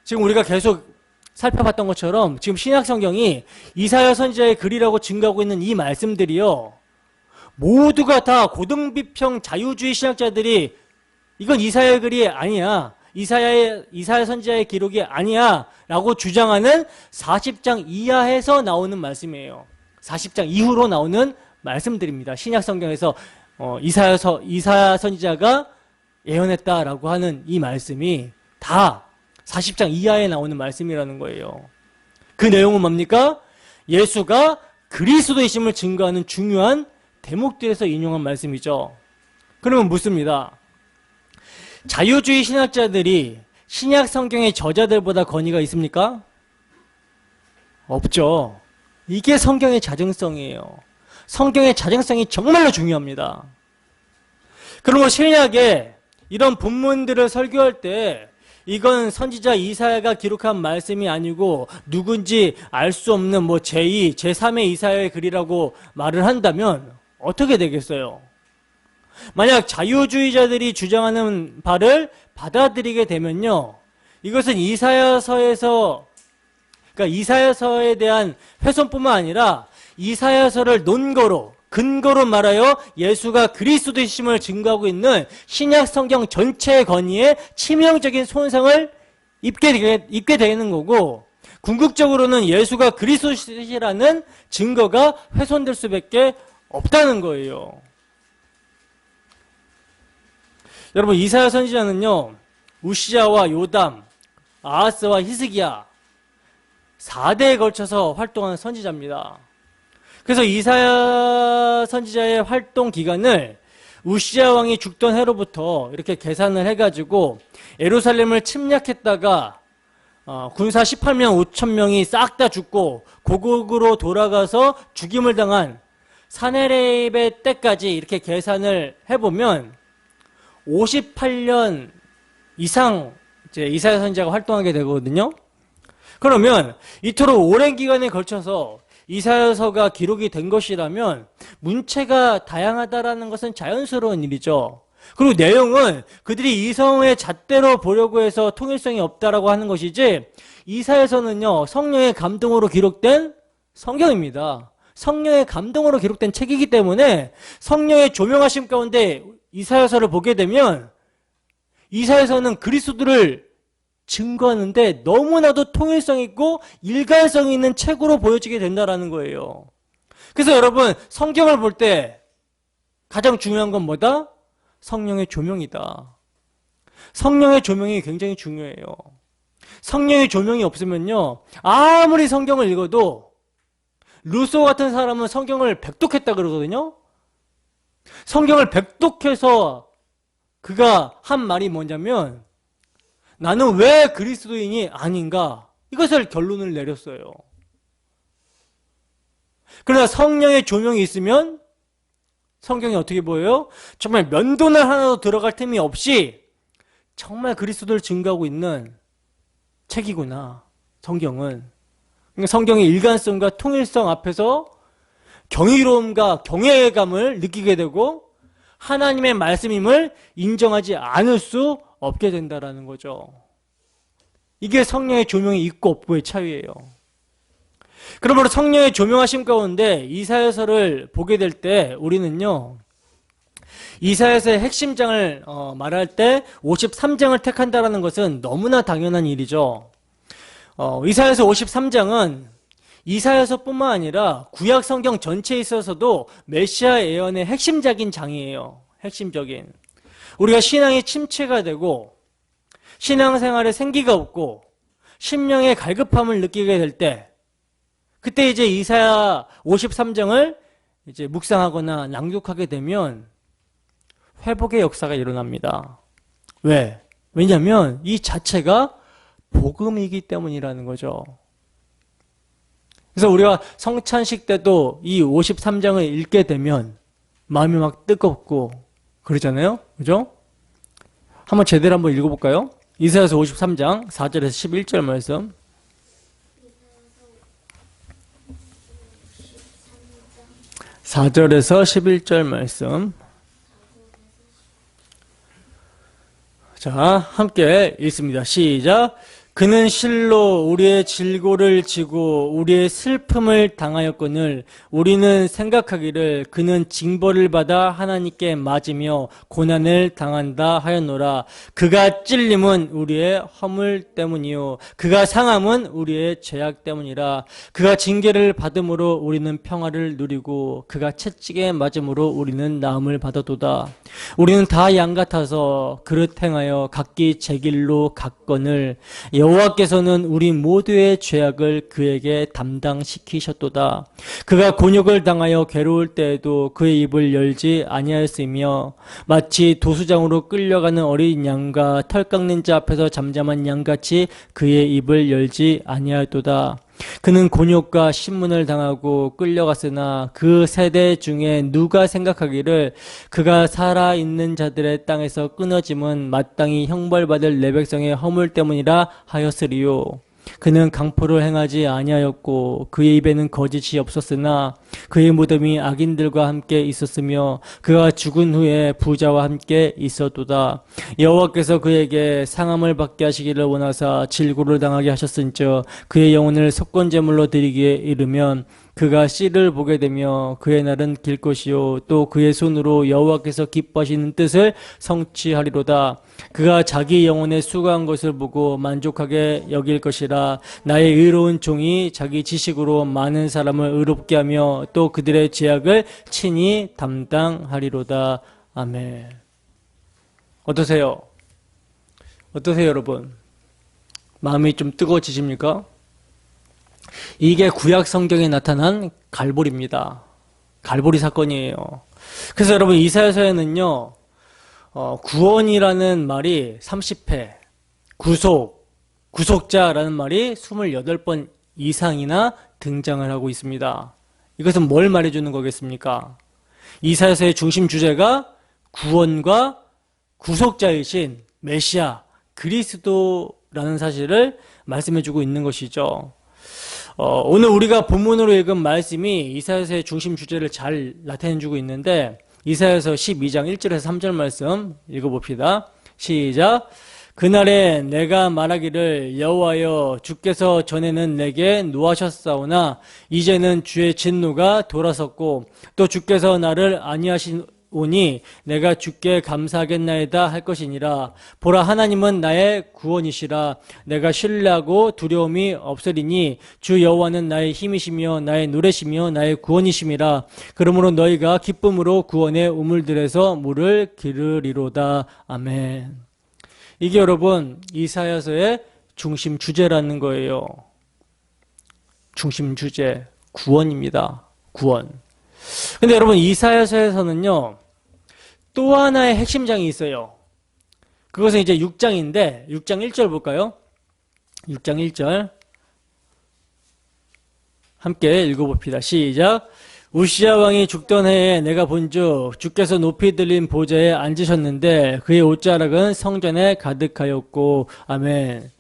S1: 지금 우리가 계속 살펴봤던 것처럼 지금 신약 성경이 이사야 선지자의 글이라고 증거하고 있는 이 말씀들이요, 모두가 다 고등비평 자유주의 신학자들이 이건 이사야의 글이 아니야, 이사야 선지자의 기록이 아니야 라고 주장하는 40장 이하에서 나오는 말씀이에요. 40장 이후로 나오는 말씀들입니다. 신약 성경에서 이사야 선지자가 예언했다라고 하는 이 말씀이 다 40장 이하에 나오는 말씀이라는 거예요. 그 내용은 뭡니까? 예수가 그리스도이심을 증거하는 중요한 대목들에서 인용한 말씀이죠. 그러면 묻습니다. 자유주의 신학자들이 신약 성경의 저자들보다 권위가 있습니까? 없죠. 이게 성경의 자정성이에요. 성경의 자정성이 정말로 중요합니다. 그리고 신약에 이런 본문들을 설교할 때 이건 선지자 이사야가 기록한 말씀이 아니고 누군지 알 수 없는 제2, 제3의 이사야의 글이라고 말을 한다면 어떻게 되겠어요? 만약 자유주의자들이 주장하는 바를 받아들이게 되면요, 이것은 이사야서에서, 그러니까 이사야서에 대한 훼손뿐만 아니라 이사야서를 근거로 말하여 예수가 그리스도이심을 증거하고 있는 신약 성경 전체의 권위에 치명적인 손상을 입게 되는 거고, 궁극적으로는 예수가 그리스도시라는 증거가 훼손될 수밖에 없다는 거예요. 여러분, 이사야 선지자는요, 우시야와 요담, 아하스와 히스기야 4대에 걸쳐서 활동하는 선지자입니다. 그래서 이사야 선지자의 활동 기간을 우시야 왕이 죽던 해로부터 이렇게 계산을 해가지고 예루살렘을 침략했다가 군사 18명 5천 명이 싹 다 죽고 고국으로 돌아가서 죽임을 당한 사네립의 때까지 이렇게 계산을 해보면 58년 이상 이제 이사야 선지자가 활동하게 되거든요. 그러면 이토록 오랜 기간에 걸쳐서 이사야서가 기록이 된 것이라면 문체가 다양하다라는 것은 자연스러운 일이죠. 그리고 내용은 그들이 이성의 잣대로 보려고 해서 통일성이 없다라고 하는 것이지, 이사야서는요, 성령의 감동으로 기록된 성경입니다. 성령의 감동으로 기록된 책이기 때문에 성령의 조명하심 가운데 이사야서를 보게 되면 이사야서는 그리스도를 증거하는데 너무나도 통일성 있고 일관성 있는 책으로 보여지게 된다는 거예요. 그래서 여러분, 성경을 볼 때 가장 중요한 건 뭐다? 성령의 조명이다. 성령의 조명이 굉장히 중요해요. 성령의 조명이 없으면요, 아무리 성경을 읽어도, 루소 같은 사람은 성경을 백독했다 그러거든요. 성경을 백독해서 그가 한 말이 뭐냐면, 나는 왜 그리스도인이 아닌가? 이것을 결론을 내렸어요. 그러나 성령의 조명이 있으면 성경이 어떻게 보여요? 정말 면도날 하나도 들어갈 틈이 없이 정말 그리스도를 증거하고 있는 책이구나, 성경은. 그러니까 성경의 일관성과 통일성 앞에서 경이로움과 경외감을 느끼게 되고 하나님의 말씀임을 인정하지 않을 수 없게 된다는 거죠. 이게 성령의 조명이 있고 없고의 차이예요. 그러므로 성령의 조명하심 가운데 이사야서를 보게 될 때 우리는요, 이사야서의 핵심장을 말할 때 53장을 택한다는 것은 너무나 당연한 일이죠. 이사야서 53장은 이사야서뿐만 아니라 구약 성경 전체에 있어서도 메시아 예언의 핵심적인 장이에요. 핵심적인. 우리가 신앙이 침체가 되고 신앙생활에 생기가 없고 심령의 갈급함을 느끼게 될 때, 그때 이제 이사야 53장을 이제 묵상하거나 낭독하게 되면 회복의 역사가 일어납니다. 왜? 왜냐하면 이 자체가 복음이기 때문이라는 거죠. 그래서 우리가 성찬식 때도 이 53장을 읽게 되면 마음이 막 뜨겁고 그러잖아요. 그죠? 한번 제대로 한번 읽어볼까요? 이사야서 53장 4절에서 11절 말씀.
S2: 이사야서
S1: 4절에서 11절 말씀. 자, 함께 읽습니다. 시작. 그는 실로 우리의 질고를 지고 우리의 슬픔을 당하였거늘 우리는 생각하기를 그는 징벌을 받아 하나님께 맞으며 고난을 당한다 하였노라. 그가 찔림은 우리의 허물 때문이요 그가 상함은 우리의 죄악 때문이라. 그가 징계를 받음으로 우리는 평화를 누리고 그가 채찍에 맞음으로 우리는 나음을 받았도다. 우리는 다 양 같아서 그릇 행하여 각기 제 길로 갔거늘 여호와께서는 우리 모두의 죄악을 그에게 담당시키셨도다. 그가 곤욕을 당하여 괴로울 때에도 그의 입을 열지 아니하였으며 마치 도수장으로 끌려가는 어린 양과 털 깎는 자 앞에서 잠잠한 양같이 그의 입을 열지 아니하였도다. 그는 곤욕과 신문을 당하고 끌려갔으나 그 세대 중에 누가 생각하기를 그가 살아있는 자들의 땅에서 끊어짐은 마땅히 형벌받을 내 백성의 허물 때문이라 하였으리요. 그는 강포를 행하지 아니하였고 그의 입에는 거짓이 없었으나 그의 무덤이 악인들과 함께 있었으며 그가 죽은 후에 부자와 함께 있었도다. 여호와께서 그에게 상함을 받게 하시기를 원하사 질고를 당하게 하셨은즉 그의 영혼을 속건제물로 드리기에 이르면 그가 씨를 보게 되며 그의 날은 길 것이요 또 그의 손으로 여호와께서 기뻐하시는 뜻을 성취하리로다. 그가 자기 영혼에 수고한 것을 보고 만족하게 여길 것이라. 나의 의로운 종이 자기 지식으로 많은 사람을 의롭게 하며 또 그들의 죄악을 친히 담당하리로다. 아멘. 어떠세요? 어떠세요, 여러분? 마음이 좀 뜨거워지십니까? 이게 구약 성경에 나타난 갈보리입니다. 갈보리 사건이에요. 그래서 여러분 이사야서에는요, 구원이라는 말이 30회, 구속자라는 말이 28번 이상이나 등장을 하고 있습니다. 이것은 뭘 말해주는 거겠습니까? 이사야서의 중심 주제가 구원과 구속자이신 메시아, 그리스도라는 사실을 말씀해주고 있는 것이죠. 오늘 우리가 본문으로 읽은 말씀이 이사야서의 중심 주제를 잘 나타내주고 있는데 이사야서 12장 1절에서 3절 말씀 읽어봅시다. 시작. 그날에 내가 말하기를 여호와여 주께서 전에는 내게 노하셨사오나 이제는 주의 진노가 돌아섰고 또 주께서 나를 아니하시오니 내가 주께 감사하겠나이다 할 것이니라. 보라 하나님은 나의 구원이시라. 내가 신뢰하고 두려움이 없으리니 주 여호와는 나의 힘이시며 나의 노래시며 나의 구원이심이라. 그러므로 너희가 기쁨으로 구원의 우물들에서 물을 기르리로다. 아멘. 이게 여러분 이사야서의 중심 주제라는 거예요. 중심 주제 구원입니다. 구원. 근데 여러분 이사야서에서는요 또 하나의 핵심장이 있어요. 그것은 이제 6장인데 6장 1절 볼까요? 6장 1절 함께 읽어봅시다. 시작. 우시야 왕이 죽던 해에 내가 본즉 주께서 높이 들린 보좌에 앉으셨는데 그의 옷자락은 성전에 가득하였고. 아멘.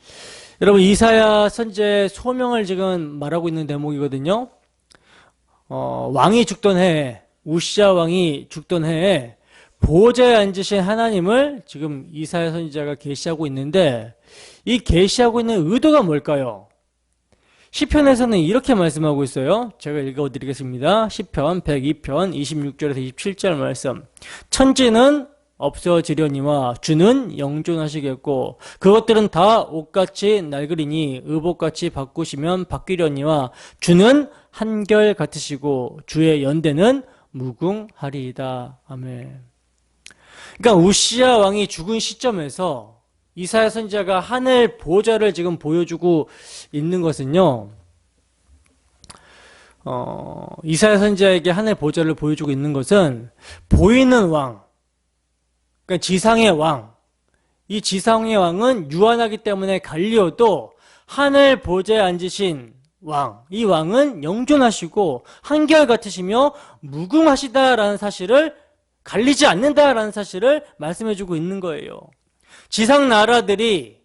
S1: 여러분 이사야 선지의 소명을 지금 말하고 있는 대목이거든요. 왕이 죽던 해에 우시야 왕이 죽던 해에 보좌에 앉으신 하나님을 지금 이사야 선지자가 계시하고 있는데 이 계시하고 있는 의도가 뭘까요? 시편에서는 이렇게 말씀하고 있어요. 제가 읽어드리겠습니다. 시편 102편 26절에서 27절 말씀. 천지는 없어지려니와 주는 영존하시겠고 그것들은 다 옷같이 낡으리니 의복같이 바꾸시면 바뀌려니와 주는 한결 같으시고 주의 연대는 무궁하리이다. 아멘. 그러니까 우시야 왕이 죽은 시점에서 이사야 선지자가 하늘 보좌를 지금 보여주고 있는 것은요, 이사야 선지자에게 하늘 보좌를 보여주고 있는 것은 보이는 왕, 그러니까 지상의 왕, 이 지상의 왕은 유한하기 때문에 갈리어도 하늘 보좌에 앉으신 왕, 이 왕은 영존하시고 한결같으시며 무궁하시다라는 사실을, 갈리지 않는다라는 사실을 말씀해주고 있는 거예요. 지상 나라들이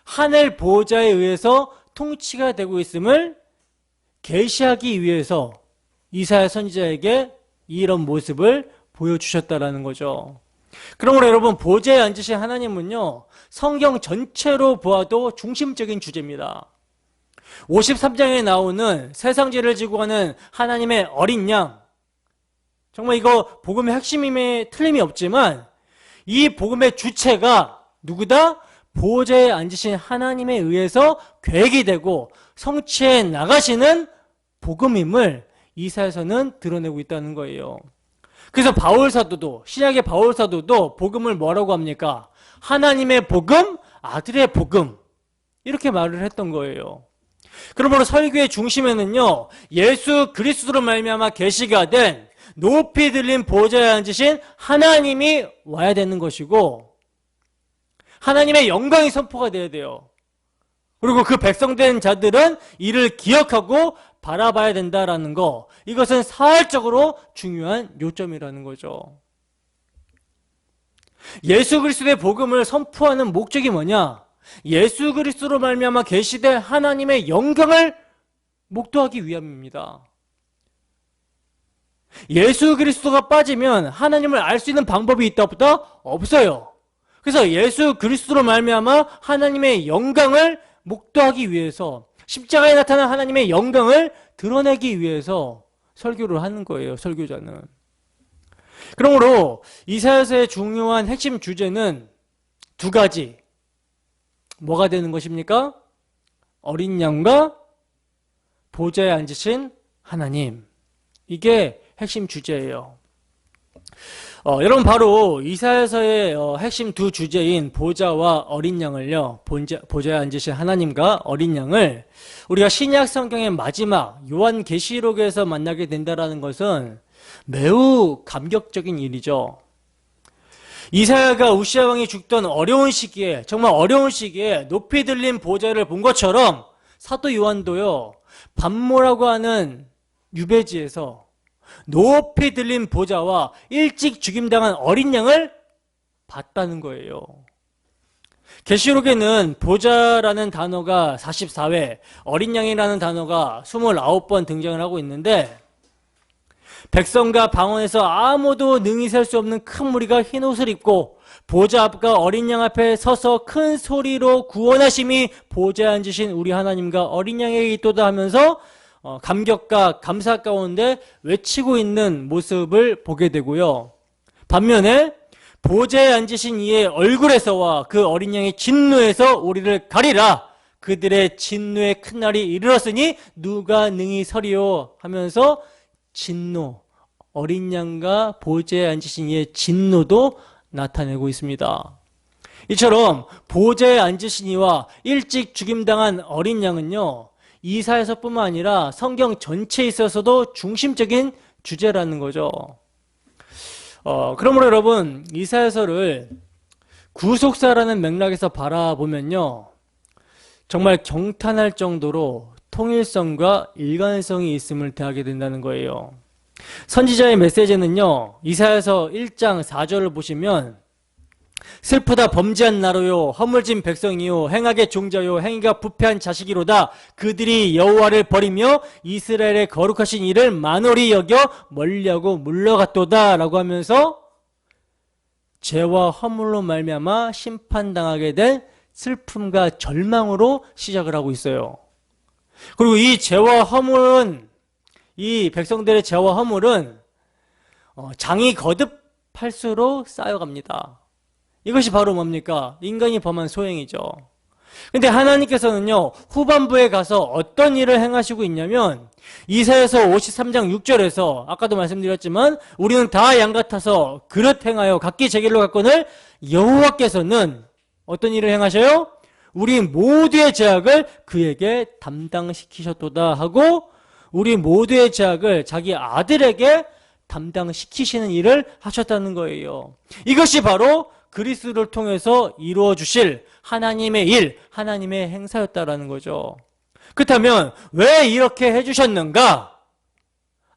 S1: 하늘 보호자에 의해서 통치가 되고 있음을 계시하기 위해서 이사야 선지자에게 이런 모습을 보여주셨다라는 거죠. 그러므로 여러분, 보좌에 앉으신 하나님은요, 성경 전체로 보아도 중심적인 주제입니다. 53장에 나오는 세상죄를 지고 가는 하나님의 어린 양, 정말 이거 복음의 핵심임에 틀림이 없지만 이 복음의 주체가 누구다? 보좌에 앉으신 하나님에 의해서 계획이 되고 성취해 나가시는 복음임을 이사야서는 드러내고 있다는 거예요. 그래서 바울 사도도, 신약의 바울 사도도 복음을 뭐라고 합니까? 하나님의 복음, 아들의 복음, 이렇게 말을 했던 거예요. 그러므로 설교의 중심에는요, 예수 그리스도로 말미암아 계시가 된 높이 들린 보좌에 앉으신 하나님이 와야 되는 것이고, 하나님의 영광이 선포가 돼야 돼요. 그리고 그 백성된 자들은 이를 기억하고 바라봐야 된다라는 거, 이것은 사활적으로 중요한 요점이라는 거죠. 예수 그리스도의 복음을 선포하는 목적이 뭐냐? 예수 그리스도로 말미암아 계시된 하나님의 영광을 목도하기 위함입니다. 예수 그리스도가 빠지면 하나님을 알 수 있는 방법이 있다 없다? 없어요. 그래서 예수 그리스도로 말미암아 하나님의 영광을 목도하기 위해서, 십자가에 나타난 하나님의 영광을 드러내기 위해서 설교를 하는 거예요, 설교자는. 그러므로 이사야서의 중요한 핵심 주제는 두 가지. 뭐가 되는 것입니까? 어린 양과 보좌에 앉으신 하나님. 이게 핵심 주제예요. 여러분, 바로 이사야서의 핵심 두 주제인 보좌와 어린 양을요, 보좌에 앉으신 하나님과 어린 양을 우리가 신약 성경의 마지막 요한계시록에서 만나게 된다는 것은 매우 감격적인 일이죠. 이사야가 우시야 왕이 죽던 어려운 시기에, 정말 어려운 시기에 높이 들린 보좌를 본 것처럼 사도 요한도요, 반모라고 하는 유배지에서 높이 들린 보좌와 일찍 죽임당한 어린 양을 봤다는 거예요. 계시록에는 보좌라는 단어가 44회, 어린 양이라는 단어가 29번 등장을 하고 있는데, 백성과 방언에서 아무도 능히 셀 수 없는 큰 무리가 흰 옷을 입고 보좌 앞과 어린 양 앞에 서서 큰 소리로 구원하심이 보좌에 앉으신 우리 하나님과 어린 양에게 있도다 하면서 감격과 감사 가운데 외치고 있는 모습을 보게 되고요. 반면에 보좌에 앉으신 이의 얼굴에서와 그 어린 양의 진노에서 우리를 가리라, 그들의 진노의 큰 날이 이르렀으니 누가 능히 서리요 하면서 진노, 어린 양과 보좌에 앉으신 이의 진노도 나타내고 있습니다. 이처럼 보좌에 앉으신 이와 일찍 죽임당한 어린 양은요, 이사야서뿐만 아니라 성경 전체에 있어서도 중심적인 주제라는 거죠. 그러므로 여러분, 이사야서를 구속사라는 맥락에서 바라보면요, 정말 경탄할 정도로 통일성과 일관성이 있음을 대하게 된다는 거예요. 선지자의 메시지는요, 이사야서 1장 4절을 보시면 슬프다 범죄한 나로요, 허물진 백성이요, 행악의 종자요, 행위가 부패한 자식이로다. 그들이 여호와를 버리며 이스라엘의 거룩하신 이를 만홀히 여겨 멀리하고 물러갔도다 라고 하면서 죄와 허물로 말미암아 심판당하게 된 슬픔과 절망으로 시작을 하고 있어요. 그리고 이 죄와 허물은, 이 백성들의 죄와 허물은 장이 거듭할수록 쌓여갑니다. 이것이 바로 뭡니까? 인간이 범한 소행이죠. 근데 하나님께서는요, 후반부에 가서 어떤 일을 행하시고 있냐면, 이사야서 53장 6절에서 아까도 말씀드렸지만 우리는 다 양 같아서 그릇 행하여 각기 제 길로 갔거늘 여호와께서는 어떤 일을 행하셔요? 우리 모두의 죄악을 그에게 담당시키셨도다 하고, 우리 모두의 죄악을 자기 아들에게 담당시키시는 일을 하셨다는 거예요. 이것이 바로 그리스도를 통해서 이루어 주실 하나님의 일, 하나님의 행사였다라는 거죠. 그렇다면 왜 이렇게 해주셨는가?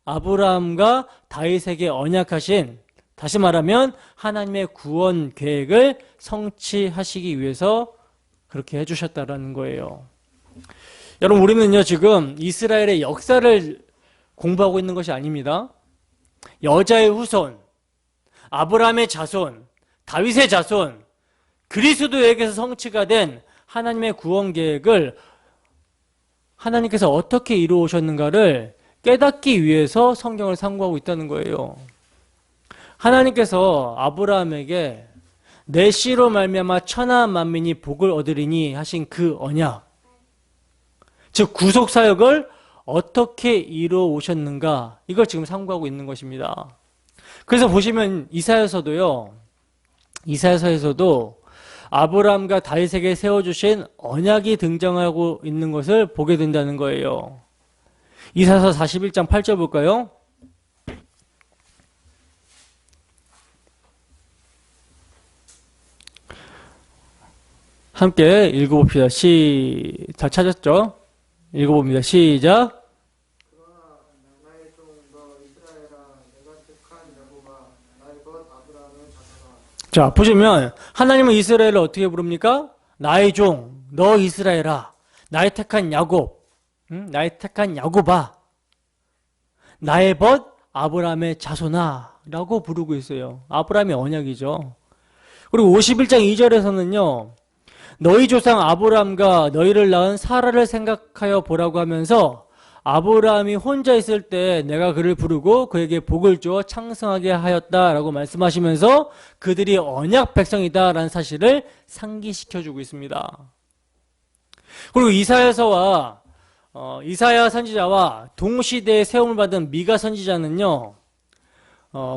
S1: 아브라함과 다윗에게 언약하신, 다시 말하면 하나님의 구원 계획을 성취하시기 위해서 그렇게 해주셨다라는 거예요. 여러분, 우리는요, 지금 이스라엘의 역사를 공부하고 있는 것이 아닙니다. 여자의 후손, 아브라함의 자손, 다윗의 자손, 그리스도에게서 성취가 된 하나님의 구원 계획을 하나님께서 어떻게 이루어오셨는가를 깨닫기 위해서 성경을 상고하고 있다는 거예요. 하나님께서 아브라함에게 내 씨로 말미암아 천하 만민이 복을 얻으리니 하신 그 언약, 즉 구속 사역을 어떻게 이루어오셨는가, 이걸 지금 상고하고 있는 것입니다. 그래서 보시면 이사야서도요, 이사야서에서도 아브라함과 다윗에게 세워주신 언약이 등장하고 있는 것을 보게 된다는 거예요. 이사야서 41장 8절 볼까요? 함께 읽어봅시다. 다 찾았죠? 읽어봅니다. 시작.
S4: 그러나 나의 종 너 이스라엘아 내가 택한 야곱아 나의 것 아브라함의 자손아.
S1: 자, 보시면 하나님은 이스라엘을 어떻게 부릅니까? 나의 종, 너 이스라엘아, 나의 택한 야곱, 나의 택한 야곱아, 나의 벗 아브라함의 자손아 라고 부르고 있어요. 아브라함의 언약이죠. 그리고 51장 2절에서는요, 너희 조상 아브라함과 너희를 낳은 사라를 생각하여 보라고 하면서 아브라함이 혼자 있을 때 내가 그를 부르고 그에게 복을 주어 창성하게 하였다라고 말씀하시면서 그들이 언약 백성이다라는 사실을 상기시켜주고 있습니다. 그리고 이사야서와 이사야 선지자와 동시대에 세움을 받은 미가 선지자는요,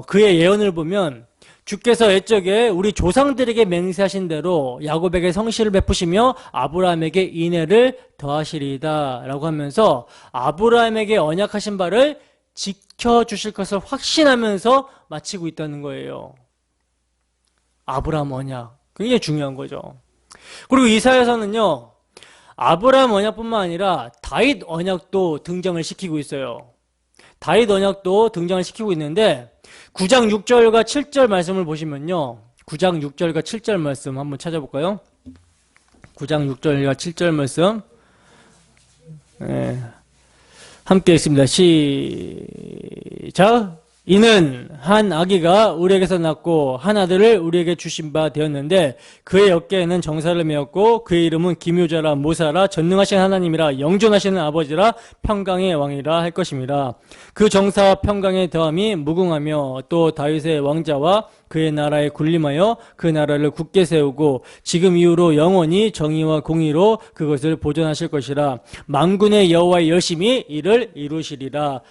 S1: 그의 예언을 보면 주께서 옛적에 우리 조상들에게 맹세하신 대로 야곱에게 성실을 베푸시며 아브라함에게 인애를 더하시리이다 라고 하면서 아브라함에게 언약하신 바를 지켜주실 것을 확신하면서 마치고 있다는 거예요. 아브라함 언약, 굉장히 중요한 거죠. 그리고 이사야서는요, 아브라함 언약뿐만 아니라 다윗 언약도 등장을 시키고 있어요. 다윗 언약도 등장을 시키고 있는데 9장 6절과 7절 말씀을 보시면요, 9장 6절과 7절 말씀 한번 찾아볼까요? 9장 6절과 7절 말씀, 함께 읽습니다. 시작. 이는 한 아기가 우리에게서 낳고 한 아들을 우리에게 주신 바 되었는데 그의 어깨에는 정사를 메었고 그의 이름은 기묘자라 모사라 전능하신 하나님이라 영존하시는 아버지라 평강의 왕이라 할 것입니다. 그 정사와 평강의 더함이 무궁하며 또 다윗의 왕자와 그의 나라에 군림하여 그 나라를 굳게 세우고 지금 이후로 영원히 정의와 공의로 그것을 보존하실 것이라. 만군의 여호와의 열심히 이를 이루시리라.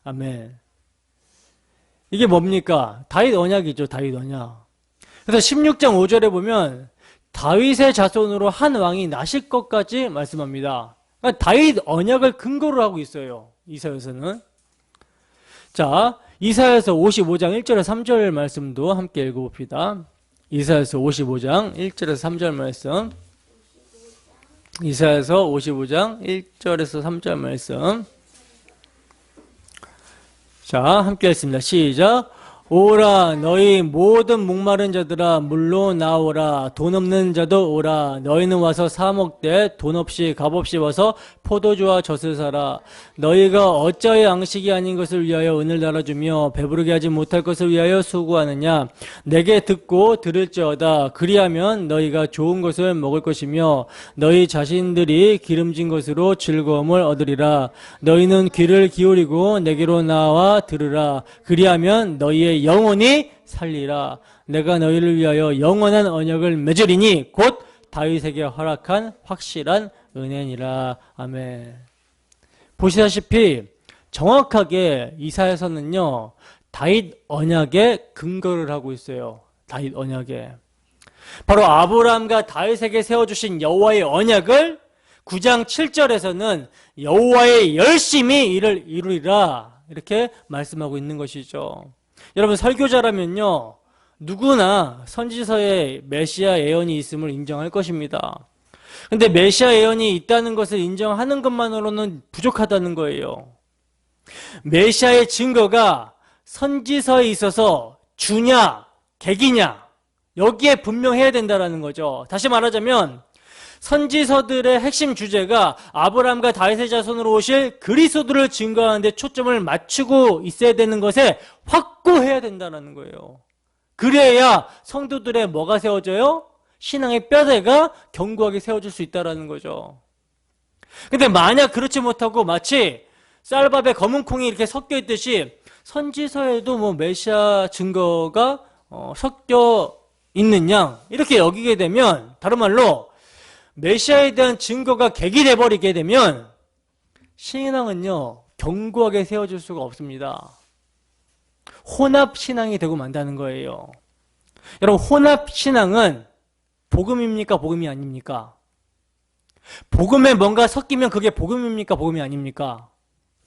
S1: 아멘. 이게 뭡니까? 다윗 언약이죠. 다윗 언약. 그래서 16장 5절에 보면 다윗의 자손으로 한 왕이 나실 것까지 말씀합니다. 그러니까 다윗 언약을 근거로 하고 있어요. 이사야서는. 자, 이사야서 55장 1절에서 3절 말씀도 함께 읽어봅시다. 이사야서 55장 1절에서 3절 말씀. 이사야서 55장 1절에서 3절 말씀. 자, 함께 했습니다. 시작. 오라 너희 모든 목마른 자들아 물로 나오라. 돈 없는 자도 오라. 너희는 와서 사 먹되 돈 없이 값 없이 와서 포도주와 젖을 사라. 너희가 어찌하여 양식이 아닌 것을 위하여 은을 달아주며 배부르게 하지 못할 것을 위하여 수고하느냐. 내게 듣고 들을지어다. 그리하면 너희가 좋은 것을 먹을 것이며 너희 자신들이 기름진 것으로 즐거움을 얻으리라. 너희는 귀를 기울이고 내게로 나와 들으라. 그리하면 너희의 영원히 살리라. 내가 너희를 위하여 영원한 언약을 맺으리니 곧 다윗에게 허락한 확실한 은혜니라. 아멘. 보시다시피 정확하게 이사야서는요, 다윗 언약에 근거를 하고 있어요. 다윗 언약에. 바로 아브라함과 다윗에게 세워주신 여호와의 언약을 9장 7절에서는 여호와의 열심히 이를 이루리라 이렇게 말씀하고 있는 것이죠. 여러분, 설교자라면요, 누구나 선지서에 메시아 예언이 있음을 인정할 것입니다. 근데 메시아 예언이 있다는 것을 인정하는 것만으로는 부족하다는 거예요. 메시아의 증거가 선지서에 있어서 주냐 객이냐 여기에 분명해야 된다는 거죠. 다시 말하자면 선지서들의 핵심 주제가 아브라함과 다윗의 자손으로 오실 그리스도를 증거하는 데 초점을 맞추고 있어야 되는 것에 확고해야 된다는 거예요. 그래야 성도들의 뭐가 세워져요? 신앙의 뼈대가 견고하게 세워질 수 있다는 거죠. 근데 만약 그렇지 못하고 마치 쌀밥에 검은 콩이 이렇게 섞여 있듯이 선지서에도 뭐 메시아 증거가 섞여 있는 양 이렇게 여기게 되면, 다른 말로 메시아에 대한 증거가 객이 버리게 되면 신앙은요 견고하게 세워질 수가 없습니다. 혼합신앙이 되고 만다는 거예요. 여러분, 혼합신앙은 복음입니까? 복음이 아닙니까? 복음에 뭔가 섞이면 그게 복음입니까? 복음이 아닙니까?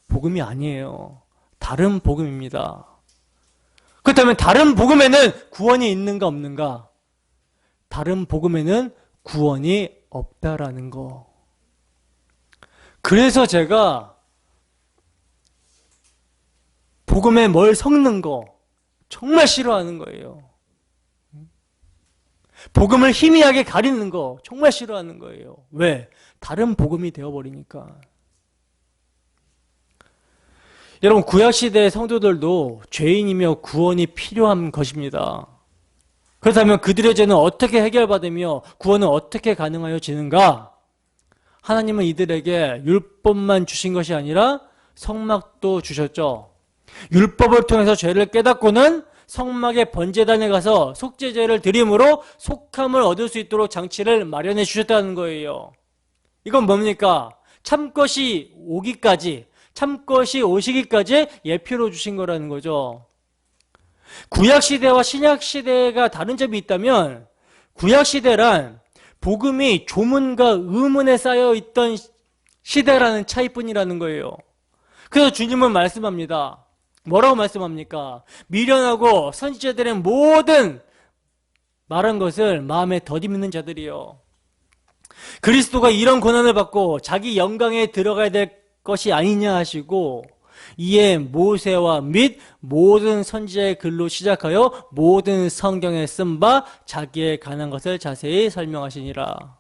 S1: 복음이 아니에요. 다른 복음입니다. 그렇다면 다른 복음에는 구원이 있는가 없는가? 다른 복음에는 구원이 없다라는 거. 그래서 제가 복음에 뭘 섞는 거 정말 싫어하는 거예요. 복음을 희미하게 가리는 거 정말 싫어하는 거예요. 왜? 다른 복음이 되어버리니까. 여러분, 구약시대의 성도들도 죄인이며 구원이 필요한 것입니다. 그렇다면 그들의 죄는 어떻게 해결받으며 구원은 어떻게 가능하여지는가? 하나님은 이들에게 율법만 주신 것이 아니라 성막도 주셨죠. 율법을 통해서 죄를 깨닫고는 성막의 번제단에 가서 속죄제를 드림으로 속함을 얻을 수 있도록 장치를 마련해 주셨다는 거예요. 이건 뭡니까? 참것이 오기까지, 참것이 오시기까지 예표로 주신 거라는 거죠. 구약시대와 신약시대가 다른 점이 있다면, 구약시대란 복음이 조문과 의문에 쌓여있던 시대라는 차이뿐이라는 거예요. 그래서 주님은 말씀합니다. 뭐라고 말씀합니까? 미련하고 선지자들의 모든 말한 것을 마음에 더듬는 자들이요. 그리스도가 이런 고난을 받고 자기 영광에 들어가야 될 것이 아니냐 하시고, 이에 모세와 및 모든 선지자의 글로 시작하여 모든 성경에 쓴 바 자기에 관한 것을 자세히 설명하시니라.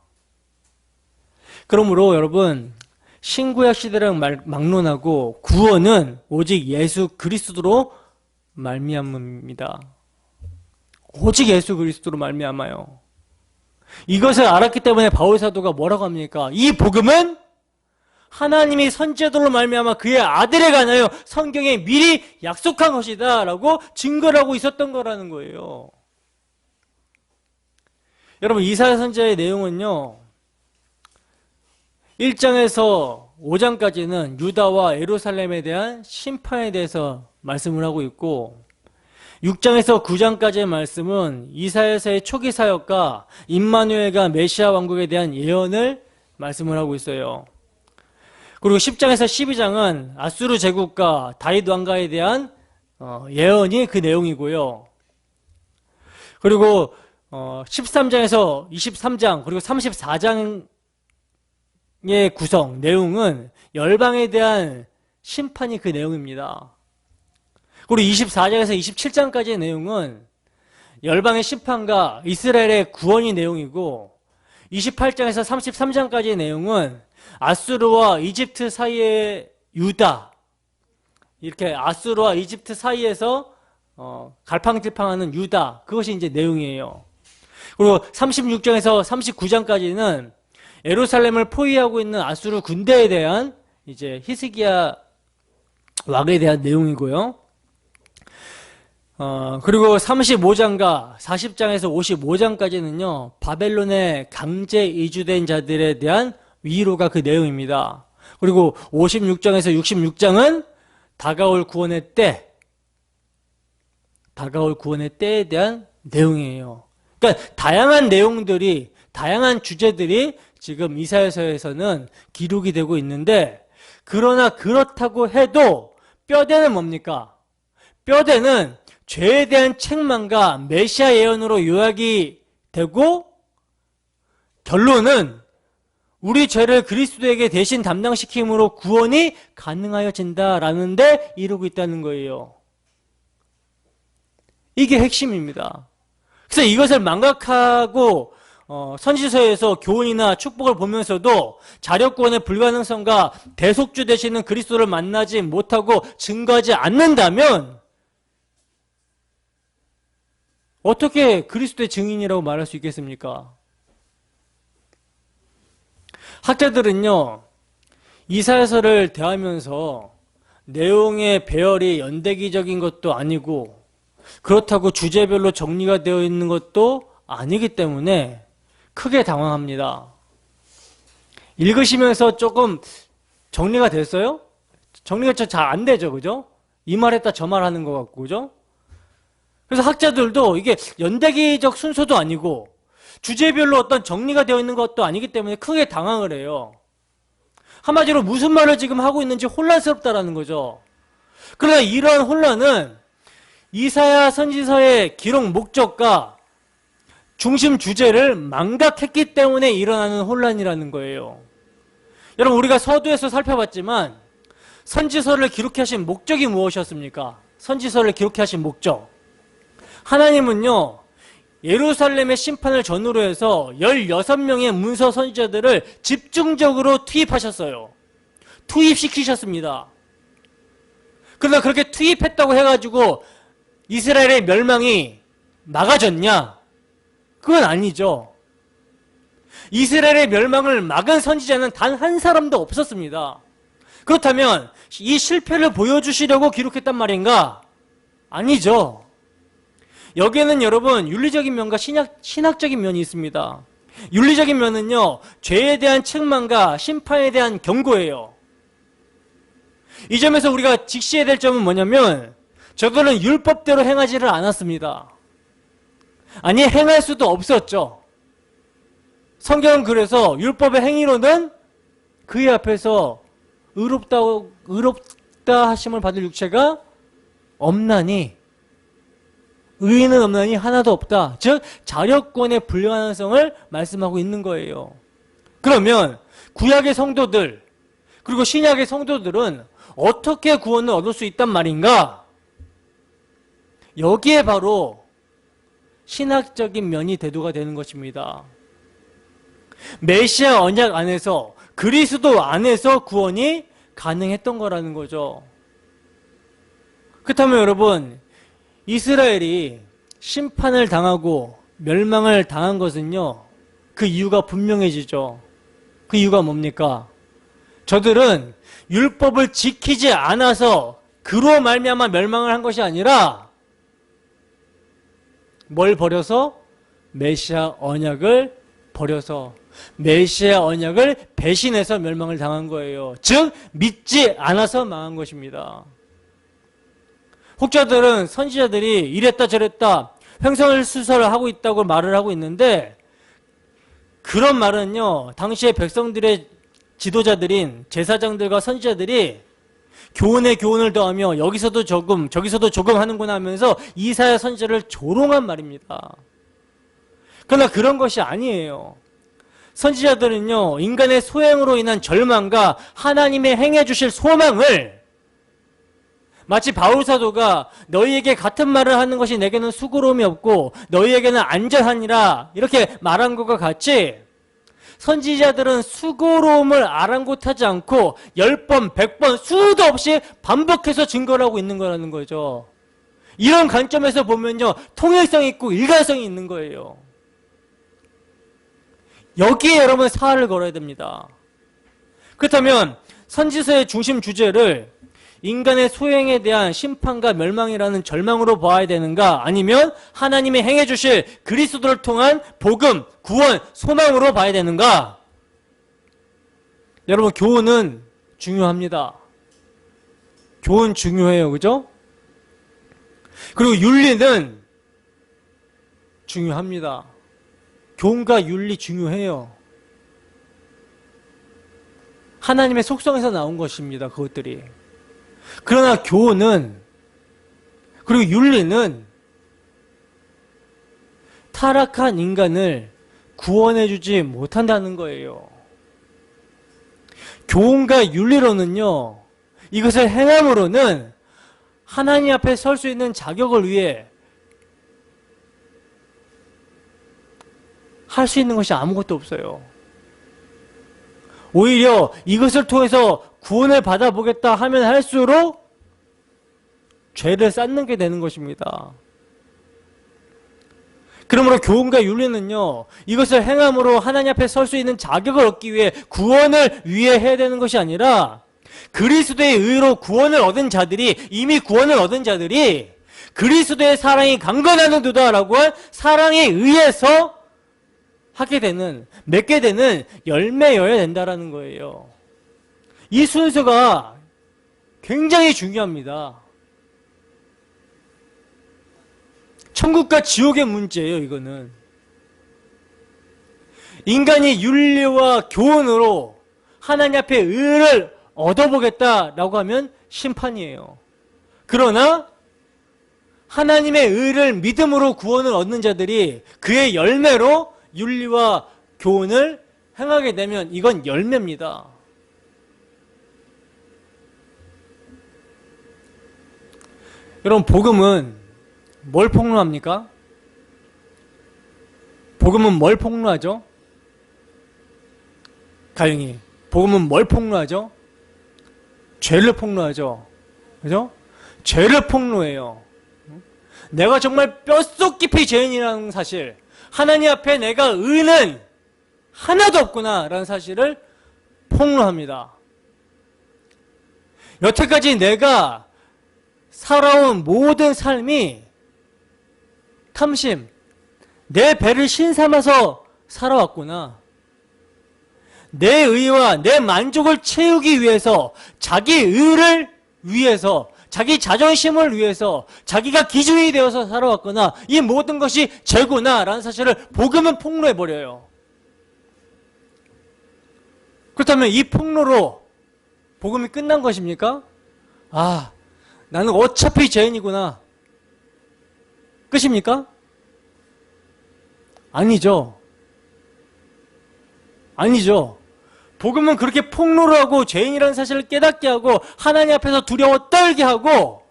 S1: 그러므로 여러분, 신구약 시대랑 막론하고 구원은 오직 예수 그리스도로 말미암습니다. 오직 예수 그리스도로 말미암아요. 이것을 알았기 때문에 바울 사도가 뭐라고 합니까? 이 복음은 하나님이 선지자들로 말미암아 그의 아들에 관하여 성경에 미리 약속한 것이다 라고 증거를 하고 있었던 거라는 거예요. 여러분, 이사야 선지자의 내용은요, 1장에서 5장까지는 유다와 예루살렘에 대한 심판에 대해서 말씀을 하고 있고, 6장에서 9장까지의 말씀은 이사야서의 초기 사역과 임마누엘과 메시아 왕국에 대한 예언을 말씀을 하고 있어요. 그리고 10장에서 12장은 아수르 제국과 다윗 왕가에 대한 예언이 그 내용이고요. 그리고 13장에서 23장 그리고 34장의 구성 내용은 열방에 대한 심판이 그 내용입니다. 그리고 24장에서 27장까지의 내용은 열방의 심판과 이스라엘의 구원이 내용이고, 28장에서 33장까지의 내용은 아수르와 이집트 사이의 유다, 이렇게 아수르와 이집트 사이에서 갈팡질팡하는 유다, 그것이 이제 내용이에요. 그리고 36장에서 39장까지는 예루살렘을 포위하고 있는 아수르 군대에 대한 이제 히스기야 왕에 대한 내용이고요. 그리고 35장과 40장에서 55장까지는요, 바벨론에 강제 이주된 자들에 대한 위로가 그 내용입니다. 그리고 56장에서 66장은 다가올 구원의 때에 대한 내용이에요. 그러니까 다양한 내용들이, 다양한 주제들이 지금 이사야서에서는 기록이 되고 있는데, 그러나 그렇다고 해도 뼈대는 뭡니까? 뼈대는 죄에 대한 책망과 메시아 예언으로 요약이 되고, 결론은 우리 죄를 그리스도에게 대신 담당시킴으로 구원이 가능하여진다라는 데 이루고 있다는 거예요. 이게 핵심입니다. 그래서 이것을 망각하고 선지서에서 교훈이나 축복을 보면서도 자력구원의 불가능성과 대속주 되시는 그리스도를 만나지 못하고 증거하지 않는다면 어떻게 그리스도의 증인이라고 말할 수 있겠습니까? 학자들은요, 이사야서를 대하면서 내용의 배열이 연대기적인 것도 아니고 그렇다고 주제별로 정리가 되어 있는 것도 아니기 때문에 크게 당황합니다. 읽으시면서 조금 정리가 됐어요? 정리가 잘 안 되죠, 그죠? 이 말 했다 저 말 하는 것 같고, 그죠? 그래서 학자들도 이게 연대기적 순서도 아니고 주제별로 어떤 정리가 되어 있는 것도 아니기 때문에 크게 당황을 해요. 한마디로 무슨 말을 지금 하고 있는지 혼란스럽다라는 거죠. 그러나 이러한 혼란은 이사야 선지서의 기록 목적과 중심 주제를 망각했기 때문에 일어나는 혼란이라는 거예요. 여러분, 우리가 서두에서 살펴봤지만 선지서를 기록해 하신 목적이 무엇이었습니까? 선지서를 기록해 하신 목적. 하나님은요, 예루살렘의 심판을 전후로 해서 16명의 문서 선지자들을 집중적으로 투입하셨어요. 투입시키셨습니다. 그러나 그렇게 투입했다고 해가지고 이스라엘의 멸망이 막아졌냐? 그건 아니죠. 이스라엘의 멸망을 막은 선지자는 단 한 사람도 없었습니다. 그렇다면 이 실패를 보여주시려고 기록했단 말인가? 아니죠. 여기에는 여러분 윤리적인 면과 신학적인 면이 있습니다. 윤리적인 면은요, 죄에 대한 책망과 심판에 대한 경고예요. 이 점에서 우리가 직시해야 될 점은 뭐냐면 저들은 율법대로 행하지를 않았습니다. 아니, 행할 수도 없었죠. 성경은 그래서 율법의 행위로는 그의 앞에서 의롭다 하심을 받을 육체가 없나니, 의인은 없나니 하나도 없다. 즉 자력권의 불가능성을 말씀하고 있는 거예요. 그러면 구약의 성도들 그리고 신약의 성도들은 어떻게 구원을 얻을 수 있단 말인가? 여기에 바로 신학적인 면이 대두가 되는 것입니다. 메시아 언약 안에서, 그리스도 안에서 구원이 가능했던 거라는 거죠. 그렇다면 여러분, 이스라엘이 심판을 당하고 멸망을 당한 것은요, 그 이유가 분명해지죠. 그 이유가 뭡니까? 저들은 율법을 지키지 않아서 그로 말미암아 멸망을 한 것이 아니라 뭘 버려서? 메시아 언약을 버려서, 메시아 언약을 배신해서 멸망을 당한 거예요. 즉 믿지 않아서 망한 것입니다. 혹자들은 선지자들이 이랬다 저랬다 횡설수설을 하고 있다고 말을 하고 있는데, 그런 말은요, 당시의 백성들의 지도자들인 제사장들과 선지자들이 교훈에 교훈을 더하며 여기서도 조금 저기서도 조금 하는구나 하면서 이사야 선지자를 조롱한 말입니다. 그러나 그런 것이 아니에요. 선지자들은요, 인간의 소행으로 인한 절망과 하나님의 행해 주실 소망을 마치 바울 사도가 너희에게 같은 말을 하는 것이 내게는 수고로움이 없고 너희에게는 안전하니라 이렇게 말한 것과 같이, 선지자들은 수고로움을 아랑곳하지 않고 10번, 100번 수도 없이 반복해서 증거를 하고 있는 거라는 거죠. 이런 관점에서 보면요, 통일성이 있고 일관성이 있는 거예요. 여기에 여러분 사활을 걸어야 됩니다. 그렇다면 선지서의 중심 주제를 인간의 소행에 대한 심판과 멸망이라는 절망으로 봐야 되는가, 아니면 하나님의 행해 주실 그리스도를 통한 복음, 구원, 소망으로 봐야 되는가? 여러분, 교훈은 중요합니다. 교훈 중요해요. 그죠? 그리고 윤리는 중요합니다. 교훈과 윤리 중요해요. 하나님의 속성에서 나온 것입니다. 그것들이. 그러나 교훈은, 그리고 윤리는 타락한 인간을 구원해주지 못한다는 거예요. 교훈과 윤리로는요, 이것을 행함으로는 하나님 앞에 설 수 있는 자격을 위해 할 수 있는 것이 아무것도 없어요. 오히려 이것을 통해서 구원을 받아보겠다 하면 할수록 죄를 쌓는 게 되는 것입니다. 그러므로 교훈과 윤리는요, 이것을 행함으로 하나님 앞에 설 수 있는 자격을 얻기 위해 구원을 위해 해야 되는 것이 아니라 그리스도의 의로 구원을 얻은 자들이, 이미 구원을 얻은 자들이 그리스도의 사랑이 강건하는도다라고 한 사랑에 의해서 하게 되는, 맺게 되는 열매여야 된다라는 거예요. 이 순서가 굉장히 중요합니다. 천국과 지옥의 문제예요, 이거는. 인간이 윤리와 교훈으로 하나님 앞에 의를 얻어보겠다라고 하면 심판이에요. 그러나 하나님의 의를 믿음으로 구원을 얻는 자들이 그의 열매로 윤리와 교훈을 행하게 되면 이건 열매입니다. 여러분, 복음은 뭘 폭로합니까? 복음은 뭘 폭로하죠? 가영이, 복음은 뭘 폭로하죠? 죄를 폭로하죠. 그죠? 죄를 폭로해요. 내가 정말 뼛속 깊이 죄인이라는 사실, 하나님 앞에 내가 의는 하나도 없구나 라는 사실을 폭로합니다. 여태까지 내가 살아온 모든 삶이 탐심, 내 배를 신삼아서 살아왔구나. 내 의와 내 만족을 채우기 위해서, 자기 의를 위해서, 자기 자존심을 위해서, 자기가 기준이 되어서 살아왔구나. 이 모든 것이 죄구나 라는 사실을 복음은 폭로해버려요. 그렇다면 이 폭로로 복음이 끝난 것입니까? 아, 나는 어차피 죄인이구나. 끝입니까? 아니죠. 아니죠. 복음은 그렇게 폭로를 하고 죄인이라는 사실을 깨닫게 하고 하나님 앞에서 두려워 떨게 하고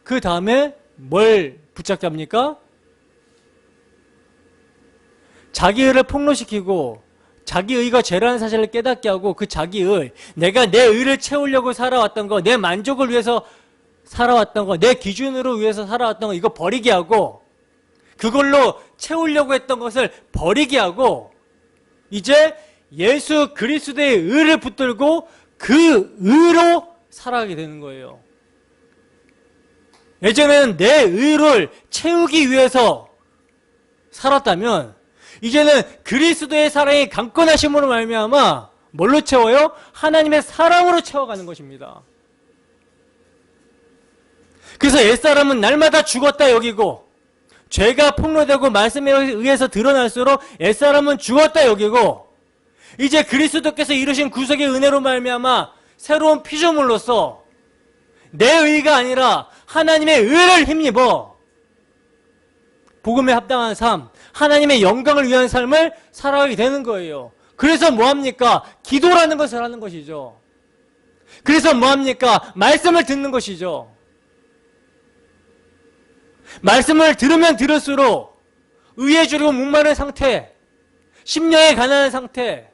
S1: 그 다음에 뭘 붙잡게 합니까? 자기 의를 폭로시키고 자기 의가 죄라는 사실을 깨닫게 하고 그 자기 의, 내가 내 의를 채우려고 살아왔던 거, 내 만족을 위해서 살아왔던 거, 내 기준으로 위해서 살아왔던 거 이거 버리게 하고 그걸로 채우려고 했던 것을 버리게 하고 이제 예수 그리스도의 의를 붙들고 그 의로 살아가게 되는 거예요. 예전에는 내 의를 채우기 위해서 살았다면 이제는 그리스도의 사랑이 강건하심으로 말미암아 뭘로 채워요? 하나님의 사랑으로 채워가는 것입니다. 그래서 옛사람은 날마다 죽었다 여기고 죄가 폭로되고 말씀에 의해서 드러날수록 옛사람은 죽었다 여기고 이제 그리스도께서 이루신 구속의 은혜로 말미암아 새로운 피조물로서 내 의가 아니라 하나님의 의를 힘입어 복음에 합당한 삶, 하나님의 영광을 위한 삶을 살아가게 되는 거예요. 그래서 뭐합니까? 기도라는 것을 하는 것이죠. 그래서 뭐합니까? 말씀을 듣는 것이죠. 말씀을 들으면 들을수록 의에 주리고 목마른 상태, 심령에 가난한 상태,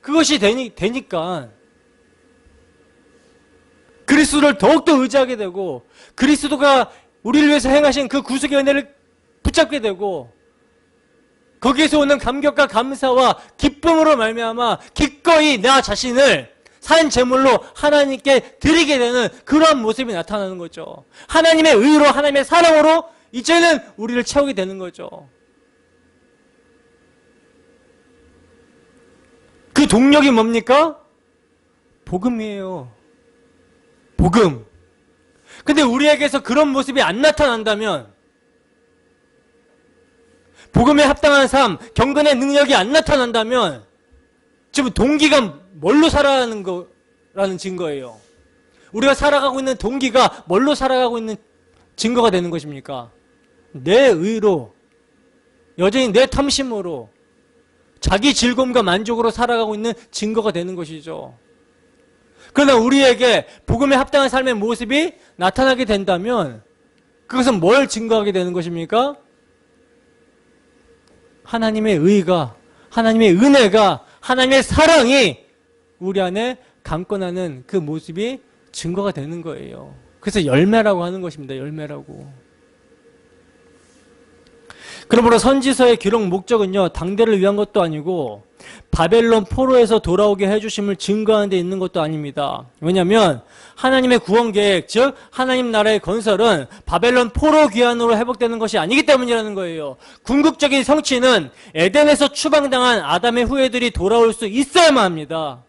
S1: 그것이 되니까 그리스도를 더욱더 의지하게 되고 그리스도가 우리를 위해서 행하신 그 구속의 은혜를 붙잡게 되고 거기에서 오는 감격과 감사와 기쁨으로 말미암아 기꺼이 나 자신을 산 제물로 하나님께 드리게 되는 그러한 모습이 나타나는 거죠. 하나님의 의로 하나님의 사랑으로 이제는 우리를 채우게 되는 거죠. 그 동력이 뭡니까? 복음이에요. 복음. 근데 우리에게서 그런 모습이 안 나타난다면 복음에 합당한 삶, 경건의 능력이 안 나타난다면 지금 동기가 뭘로 살아가는 거라는 증거예요. 우리가 살아가고 있는 동기가 뭘로 살아가고 있는 증거가 되는 것입니까? 내 의로, 여전히 내 탐심으로, 자기 즐거움과 만족으로 살아가고 있는 증거가 되는 것이죠. 그러나 우리에게 복음에 합당한 삶의 모습이 나타나게 된다면 그것은 뭘 증거하게 되는 것입니까? 하나님의 의가, 하나님의 은혜가, 하나님의 사랑이 우리 안에 강권하는 그 모습이 증거가 되는 거예요. 그래서 열매라고 하는 것입니다. 열매라고. 그러므로 선지서의 기록 목적은요, 당대를 위한 것도 아니고 바벨론 포로에서 돌아오게 해주심을 증거하는 데 있는 것도 아닙니다. 왜냐하면 하나님의 구원 계획, 즉 하나님 나라의 건설은 바벨론 포로 귀환으로 회복되는 것이 아니기 때문이라는 거예요. 궁극적인 성취는 에덴에서 추방당한 아담의 후예들이 돌아올 수 있어야만 합니다.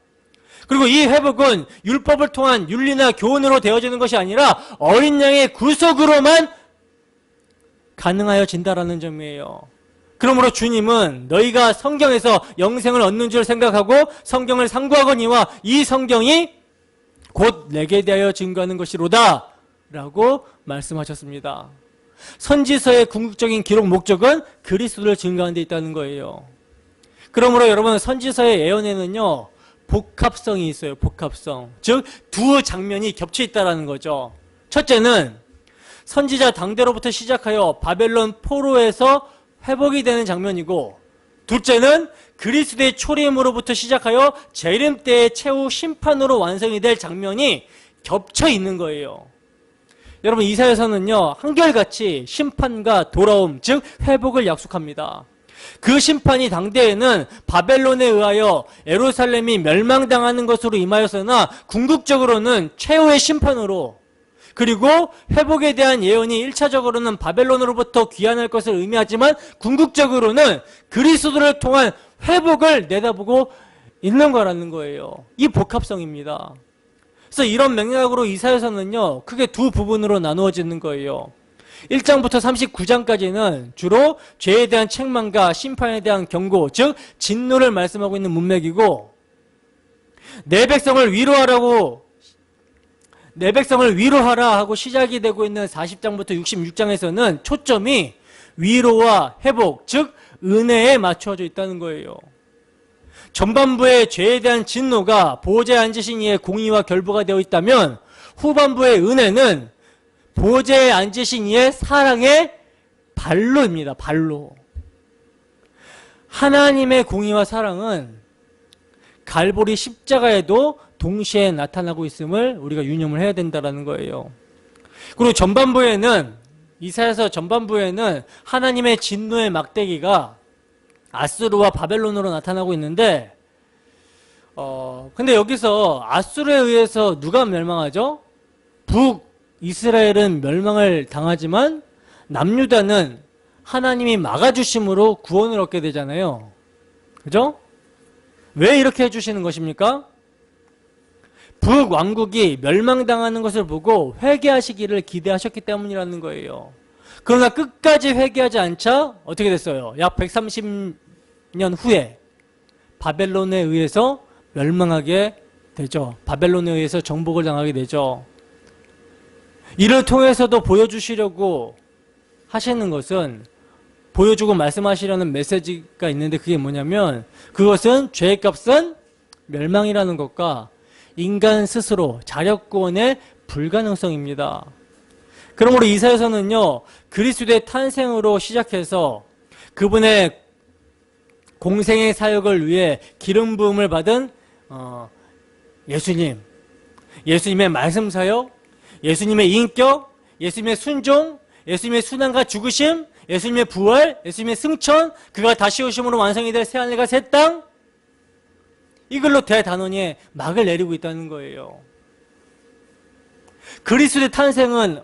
S1: 그리고 이 회복은 율법을 통한 윤리나 교훈으로 되어지는 것이 아니라 어린 양의 구속으로만 가능하여진다라는 점이에요. 그러므로 주님은 너희가 성경에서 영생을 얻는 줄 생각하고 성경을 상고하거니와 이 성경이 곧 내게 대하여 증거하는 것이로다 라고 말씀하셨습니다. 선지서의 궁극적인 기록 목적은 그리스도를 증거하는 데 있다는 거예요. 그러므로 여러분, 선지서의 예언에는요, 복합성이 있어요. 복합성. 즉 두 장면이 겹쳐 있다는 거죠. 첫째는 선지자 당대로부터 시작하여 바벨론 포로에서 회복이 되는 장면이고, 둘째는 그리스도의 초림으로부터 시작하여 재림 때의 최후 심판으로 완성이 될 장면이 겹쳐 있는 거예요. 여러분, 이사야서는요, 한결같이 심판과 돌아옴, 즉 회복을 약속합니다. 그 심판이 당대에는 바벨론에 의하여 예루살렘이 멸망당하는 것으로 임하였으나 궁극적으로는 최후의 심판으로, 그리고 회복에 대한 예언이 1차적으로는 바벨론으로부터 귀환할 것을 의미하지만 궁극적으로는 그리스도를 통한 회복을 내다보고 있는 거라는 거예요. 이 복합성입니다. 그래서 이런 맥락으로 이사야서는요, 크게 두 부분으로 나누어지는 거예요. 1장부터 39장까지는 주로 죄에 대한 책망과 심판에 대한 경고, 즉 진노를 말씀하고 있는 문맥이고, 내 백성을 위로하라 하고 시작이 되고 있는 40장부터 66장에서는 초점이 위로와 회복, 즉 은혜에 맞춰져 있다는 거예요. 전반부의 죄에 대한 진노가 보호자에 앉으신 이의 공의와 결부가 되어 있다면, 후반부의 은혜는 보호자에 앉으신 이의 사랑의 발로입니다. 발로. 하나님의 공의와 사랑은 갈보리 십자가에도 동시에 나타나고 있음을 우리가 유념을 해야 된다는 거예요. 그리고 전반부에는, 이사야서 전반부에는 하나님의 진노의 막대기가 아수르와 바벨론으로 나타나고 있는데, 근데 여기서 아수르에 의해서 누가 멸망하죠? 북이스라엘은 멸망을 당하지만 남유다는 하나님이 막아주심으로 구원을 얻게 되잖아요. 그죠? 왜 이렇게 해주시는 것입니까? 북왕국이 멸망당하는 것을 보고 회개하시기를 기대하셨기 때문이라는 거예요. 그러나 끝까지 회개하지 않자 어떻게 됐어요? 약 130년 후에 바벨론에 의해서 멸망하게 되죠. 바벨론에 의해서 정복을 당하게 되죠. 이를 통해서도 보여주시려고 하시는 것은, 보여주고 말씀하시려는 메시지가 있는데, 그게 뭐냐면 그것은 죄의 값은 멸망이라는 것과 인간 스스로 자력구원의 불가능성입니다. 그러므로 이사야서는요, 그리스도의 탄생으로 시작해서 그분의 공생의 사역을 위해 기름 부음을 받은 예수님의 말씀 사역, 예수님의 인격, 예수님의 순종, 예수님의 순환과 죽으심, 예수님의 부활, 예수님의 승천, 그가 다시 오심으로 완성이 될 새하늘과 새 땅, 이걸로 대단원의 막을 내리고 있다는 거예요. 그리스도의 탄생은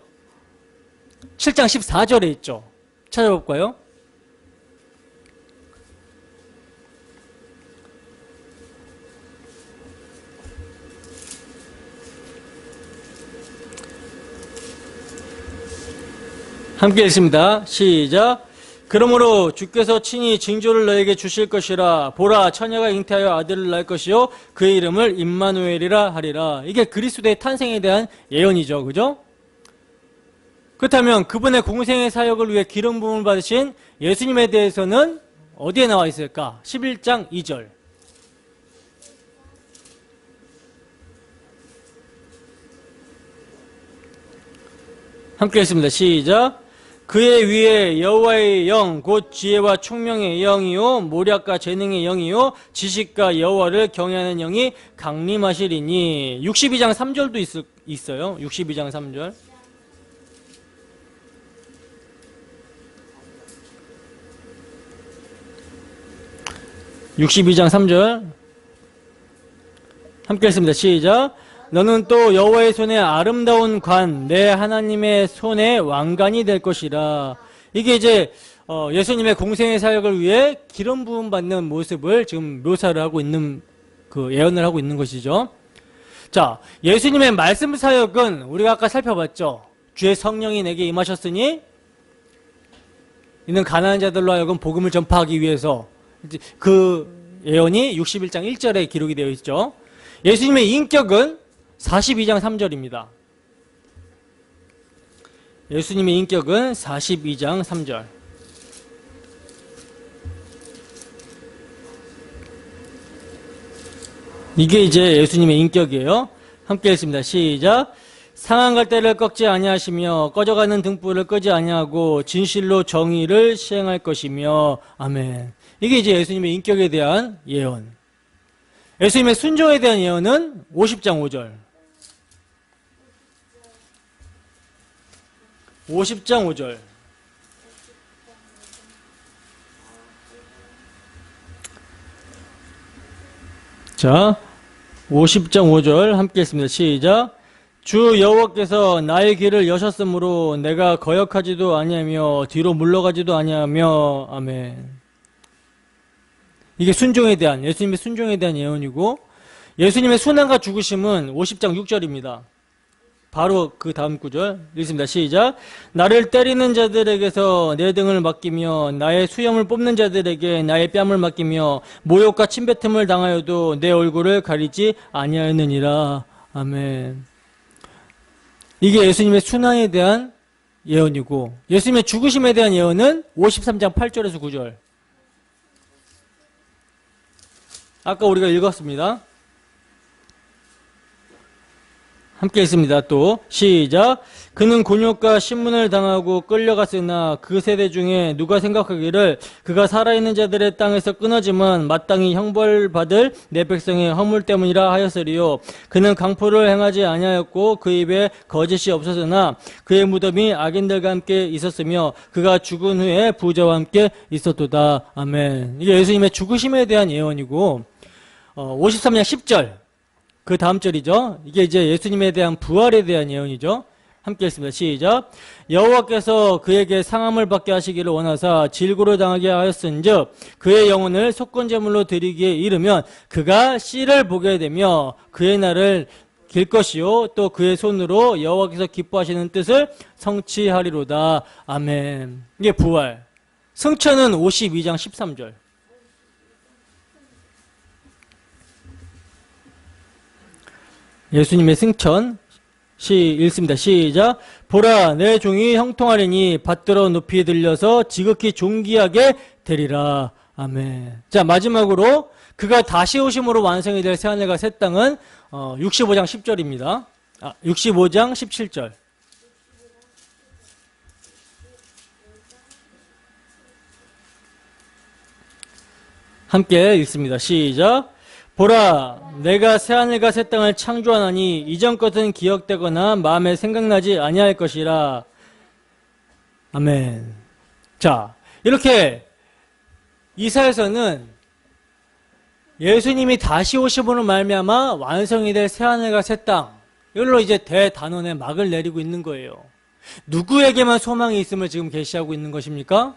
S1: 7장 14절에 있죠. 찾아볼까요? 함께 읽습니다. 시작. 그러므로 주께서 친히 징조를 너에게 주실 것이라. 보라, 처녀가 잉태하여 아들을 낳을 것이요 그의 이름을 임마누엘이라 하리라. 이게 그리스도의 탄생에 대한 예언이죠. 그죠? 그렇다면 그분의 공생의 사역을 위해 기름 부음을 받으신 예수님에 대해서는 어디에 나와 있을까? 11장 2절. 함께 읽습니다. 시작. 그의 위에 여호와의 영 곧 지혜와 총명의 영이요 모략과 재능의 영이요 지식과 여호와를 경외하는 영이 강림하시리니. 62장 3절도 있어요. 62장 3절. (62장 3절) 함께 읽습니다. 시작. 너는 또 여호와의 손에 아름다운 관, 내 하나님의 손에 왕관이 될 것이라. 이게 이제 예수님의 공생의 사역을 위해 기름 부음 받는 모습을 지금 묘사를 하고 있는, 그 예언을 하고 있는 것이죠. 자, 예수님의 말씀 사역은 우리가 아까 살펴봤죠. 주의 성령이 내게 임하셨으니 이는 가난한 자들로 하여금 복음을 전파하기 위해서. 그 예언이 61장 1절에 기록이 되어 있죠. 예수님의 인격은 42장 3절입니다. 예수님의 인격은 42장 3절. 이게 이제 예수님의 인격이에요. 함께 읽습니다. 시작. 상한 갈대를 꺾지 아니하시며 꺼져가는 등불을 끄지 아니하고 진실로 정의를 시행할 것이며. 아멘. 이게 이제 예수님의 인격에 대한 예언. 예수님의 순종에 대한 예언은 50장 5절. 50장 5절. 자, 50장 5절 함께 했습니다. 시작. 주 여호와께서 나의 길을 여셨으므로 내가 거역하지도 아니하며 뒤로 물러가지도 아니하며. 아멘. 이게 순종에 대한, 예수님의 순종에 대한 예언이고, 예수님의 순환과 죽으심은 50장 6절입니다. 바로 그 다음 구절 읽습니다. 시작. 나를 때리는 자들에게서 내 등을 맡기며 나의 수염을 뽑는 자들에게 나의 뺨을 맡기며 모욕과 침뱉음을 당하여도 내 얼굴을 가리지 아니하였느니라. 아멘. 이게 예수님의 순환에 대한 예언이고, 예수님의 죽으심에 대한 예언은 53장 8절에서 9절. 아까 우리가 읽었습니다. 함께 있습니다. 또 시작. 그는 곤욕과 신문을 당하고 끌려갔으나 그 세대 중에 누가 생각하기를 그가 살아있는 자들의 땅에서 끊어지면 마땅히 형벌받을 내 백성의 허물 때문이라 하였으리요. 그는 강포를 행하지 아니하였고 그 입에 거짓이 없었으나 그의 무덤이 악인들과 함께 있었으며 그가 죽은 후에 부자와 함께 있었도다. 아멘. 이게 예수님의 죽으심에 대한 예언이고, 53장 10절 그 다음 절이죠. 이게 이제 예수님에 대한 부활에 대한 예언이죠. 함께 읽습니다. 시작. 여호와께서 그에게 상함을 받게 하시기를 원하사 질고를 당하게 하였은즉 그의 영혼을 속건제물로 드리기에 이르면 그가 씨를 보게 되며 그의 날을 길 것이요 또 그의 손으로 여호와께서 기뻐하시는 뜻을 성취하리로다. 아멘. 이게 부활. 승천은 52장 13절. 예수님의 승천 읽습니다. 시작. 보라 내 종이 형통하리니 받들어 높이 들려서 지극히 존귀하게 되리라. 아멘. 자, 마지막으로 그가 다시 오심으로 완성이 될 새하늘과 새 땅은 65장 10절입니다. 65장 17절. 함께 읽습니다. 시작. 보라 내가 새하늘과 새 땅을 창조하나니 이전 것은 기억되거나 마음에 생각나지 아니할 것이라. 아멘. 자, 이렇게 이사야서는 예수님이 다시 오심으로 말미암아 완성이 될 새하늘과 새 땅, 이걸로 이제 대단원의 막을 내리고 있는 거예요. 누구에게만 소망이 있음을 지금 계시하고 있는 것입니까?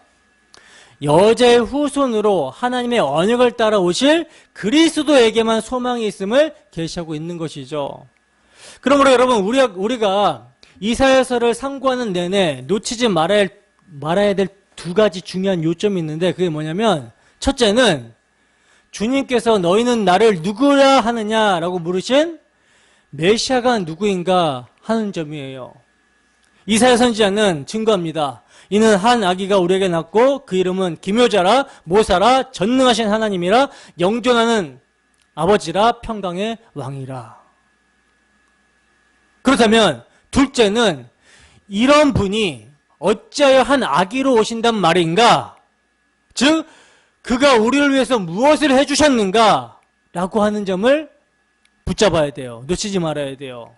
S1: 여자의 후손으로 하나님의 언약을 따라 오실 그리스도에게만 소망이 있음을 계시하고 있는 것이죠. 그러므로 여러분, 우리가 이사야서를 상고하는 내내 놓치지 말아야 될 두 가지 중요한 요점이 있는데, 그게 뭐냐면, 첫째는 주님께서 너희는 나를 누구라 하느냐라고 물으신 메시아가 누구인가 하는 점이에요. 이사야 선지자는 증거합니다. 이는 한 아기가 우리에게 낳고 그 이름은 기묘자라 모사라 전능하신 하나님이라 영존하는 아버지라 평강의 왕이라. 그렇다면 둘째는 이런 분이 어찌하여 한 아기로 오신단 말인가? 즉 그가 우리를 위해서 무엇을 해주셨는가? 라고 하는 점을 붙잡아야 돼요. 놓치지 말아야 돼요.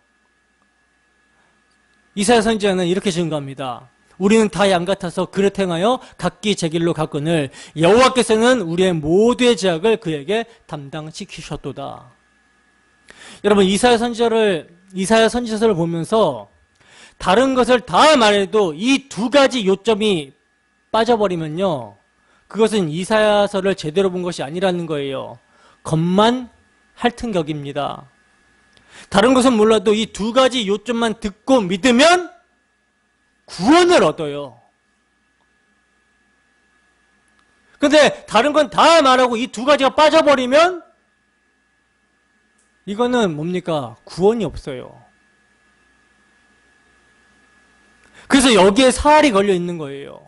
S1: 이사야 선지자는 이렇게 증거합니다. 우리는 다 양 같아서 그릇 행하여 각기 제 길로 갔거늘 여호와께서는 우리의 모두의 죄악을 그에게 담당시키셨도다. 여러분 이사야 선지서를 보면서 다른 것을 다 말해도 이 두 가지 요점이 빠져버리면요, 그것은 이사야서를 제대로 본 것이 아니라는 거예요. 겉만 할튼격입니다. 다른 것은 몰라도 이 두 가지 요점만 듣고 믿으면 구원을 얻어요. 근데 다른 건 다 말하고 이 두 가지가 빠져버리면 이거는 뭡니까? 구원이 없어요. 그래서 여기에 사활이 걸려 있는 거예요.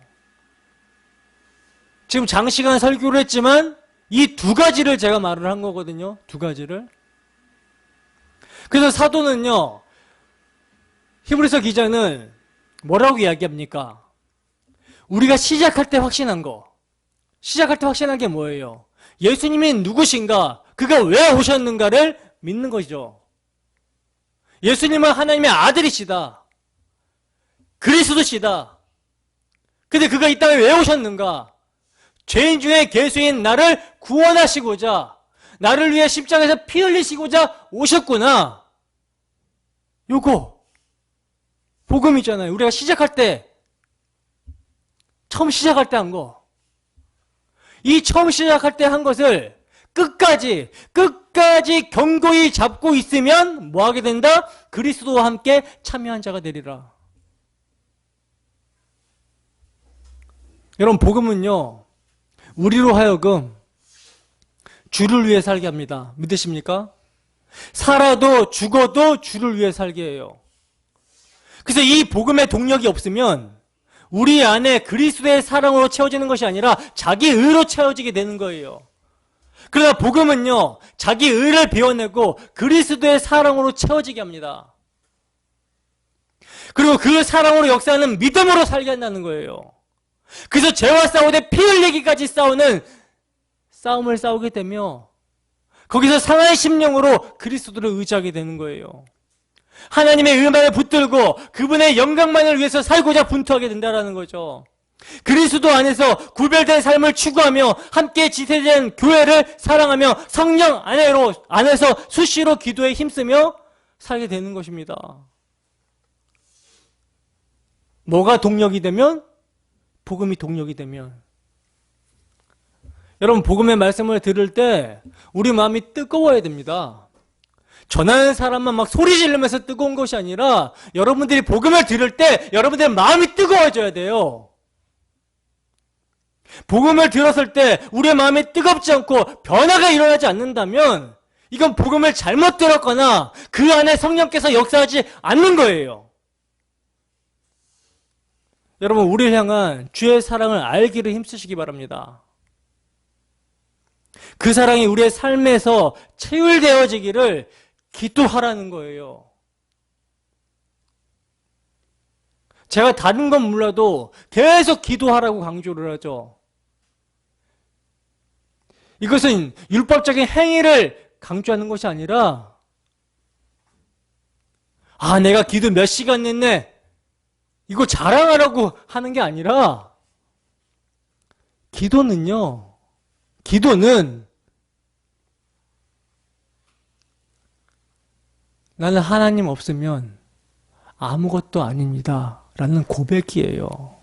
S1: 지금 장시간 설교를 했지만 이 두 가지를 제가 말을 한 거거든요. 두 가지를. 그래서 사도는요, 히브리서 기자는 뭐라고 이야기합니까? 우리가 시작할 때 확신한 거. 시작할 때 확신한 게 뭐예요? 예수님이 누구신가? 그가 왜 오셨는가를 믿는 것이죠. 예수님은 하나님의 아들이시다. 그리스도시다. 근데 그가 이 땅에 왜 오셨는가? 죄인 중에 괴수인 나를 구원하시고자, 나를 위해 십자가에서 피 흘리시고자 오셨구나. 요거 복음이잖아요. 우리가 시작할 때, 처음 시작할 때 한 거. 이 처음 시작할 때 한 것을 끝까지 견고히 잡고 있으면 뭐 하게 된다? 그리스도와 함께 참여한 자가 되리라. 여러분 복음은요, 우리로 하여금 주를 위해 살게 합니다. 믿으십니까? 살아도 죽어도 주를 위해 살게 해요. 그래서 이 복음의 동력이 없으면 우리 안에 그리스도의 사랑으로 채워지는 것이 아니라 자기 의로 채워지게 되는 거예요. 그러나 복음은요, 자기 의를 비워내고 그리스도의 사랑으로 채워지게 합니다. 그리고 그 사랑으로 역사하는 믿음으로 살게 한다는 거예요. 그래서 죄와 싸우되 피 흘리기까지 싸우는 싸움을 싸우게 되며 거기서 상한 심령으로 그리스도를 의지하게 되는 거예요. 하나님의 의만을 붙들고 그분의 영광만을 위해서 살고자 분투하게 된다는 거죠. 그리스도 안에서 구별된 삶을 추구하며 함께 지체된 교회를 사랑하며 성령 안에서 수시로 기도에 힘쓰며 살게 되는 것입니다. 뭐가 동력이 되면? 복음이 동력이 되면. 여러분 복음의 말씀을 들을 때 우리 마음이 뜨거워야 됩니다. 전하는 사람만 막 소리 지르면서 뜨거운 것이 아니라 여러분들이 복음을 들을 때 여러분들의 마음이 뜨거워져야 돼요. 복음을 들었을 때 우리의 마음이 뜨겁지 않고 변화가 일어나지 않는다면 이건 복음을 잘못 들었거나 그 안에 성령께서 역사하지 않는 거예요. 여러분 우리를 향한 주의 사랑을 알기를 힘쓰시기 바랍니다. 그 사랑이 우리의 삶에서 체휼되어지기를 기도하라는 거예요. 제가 다른 건 몰라도 계속 기도하라고 강조를 하죠. 이것은 율법적인 행위를 강조하는 것이 아니라 내가 기도 몇 시간 냈네 이거 자랑하라고 하는 게 아니라 기도는 나는 하나님 없으면 아무것도 아닙니다 라는 고백이에요.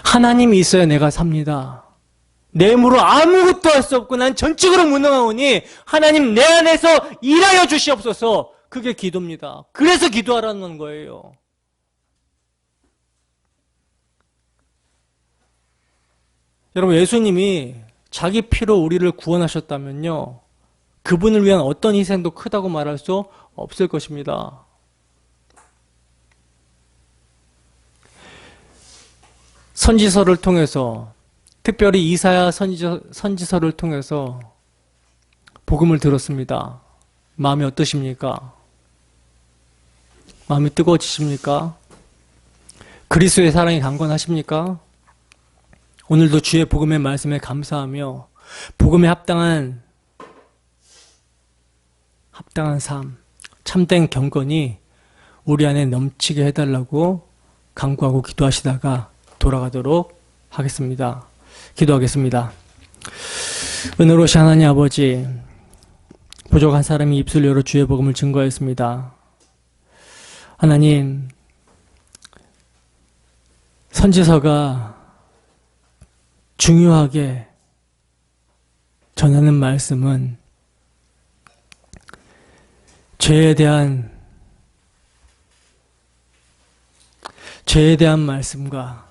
S1: 하나님이 있어야 내가 삽니다. 내 힘으로 아무것도 할 수 없고 난 전적으로 무능하오니 하나님 내 안에서 일하여 주시옵소서. 그게 기도입니다. 그래서 기도하라는 거예요. 여러분 예수님이 자기 피로 우리를 구원하셨다면요, 그분을 위한 어떤 희생도 크다고 말할 수 없을 것입니다. 선지서를 통해서, 특별히 이사야 선지서를 통해서 복음을 들었습니다. 마음이 어떠십니까? 마음이 뜨거워지십니까? 그리스도의 사랑이 강건하십니까? 오늘도 주의 복음의 말씀에 감사하며 복음에 합당한 삶, 참된 경건이 우리 안에 넘치게 해달라고 간구하고 기도하시다가 돌아가도록 하겠습니다. 기도하겠습니다. 은혜로우신 하나님 아버지, 부족한 사람이 입술 열어 주의 복음을 증거했습니다. 하나님, 선지서가 중요하게 전하는 말씀은 죄에 대한 말씀과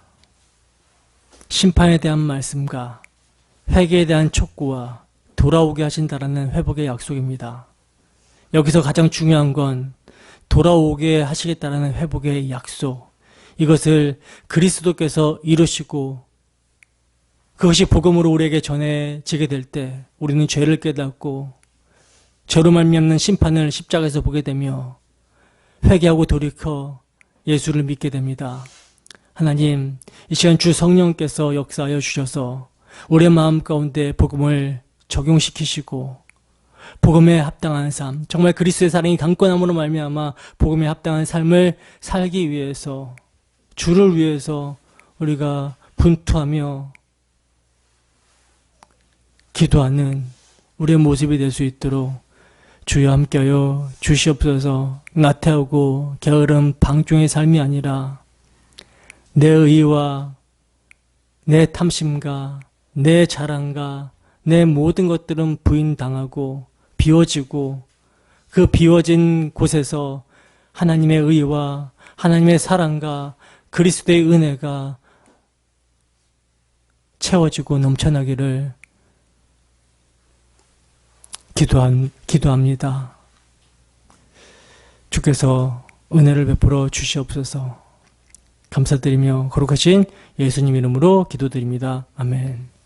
S1: 심판에 대한 말씀과 회개에 대한 촉구와 돌아오게 하신다라는 회복의 약속입니다. 여기서 가장 중요한 건 돌아오게 하시겠다라는 회복의 약속, 이것을 그리스도께서 이루시고 그것이 복음으로 우리에게 전해지게 될 때 우리는 죄를 깨닫고 죄로 말미암는 심판을 십자가에서 보게 되며 회개하고 돌이켜 예수를 믿게 됩니다. 하나님, 이 시간 주 성령께서 역사하여 주셔서 우리의 마음 가운데 복음을 적용시키시고 복음에 합당한 삶, 정말 그리스도의 사랑이 강건함으로 말미암아 복음에 합당한 삶을 살기 위해서, 주를 위해서 우리가 분투하며 기도하는 우리의 모습이 될 수 있도록 주여 함께하여 주시옵소서. 나태하고 게으른 방종의 삶이 아니라 내 의와 내 탐심과 내 자랑과 내 모든 것들은 부인당하고 비워지고 그 비워진 곳에서 하나님의 의와 하나님의 사랑과 그리스도의 은혜가 채워지고 넘쳐나기를 기도합니다. 주께서 은혜를 베풀어 주시옵소서. 감사드리며 거룩하신 예수님 이름으로 기도드립니다. 아멘.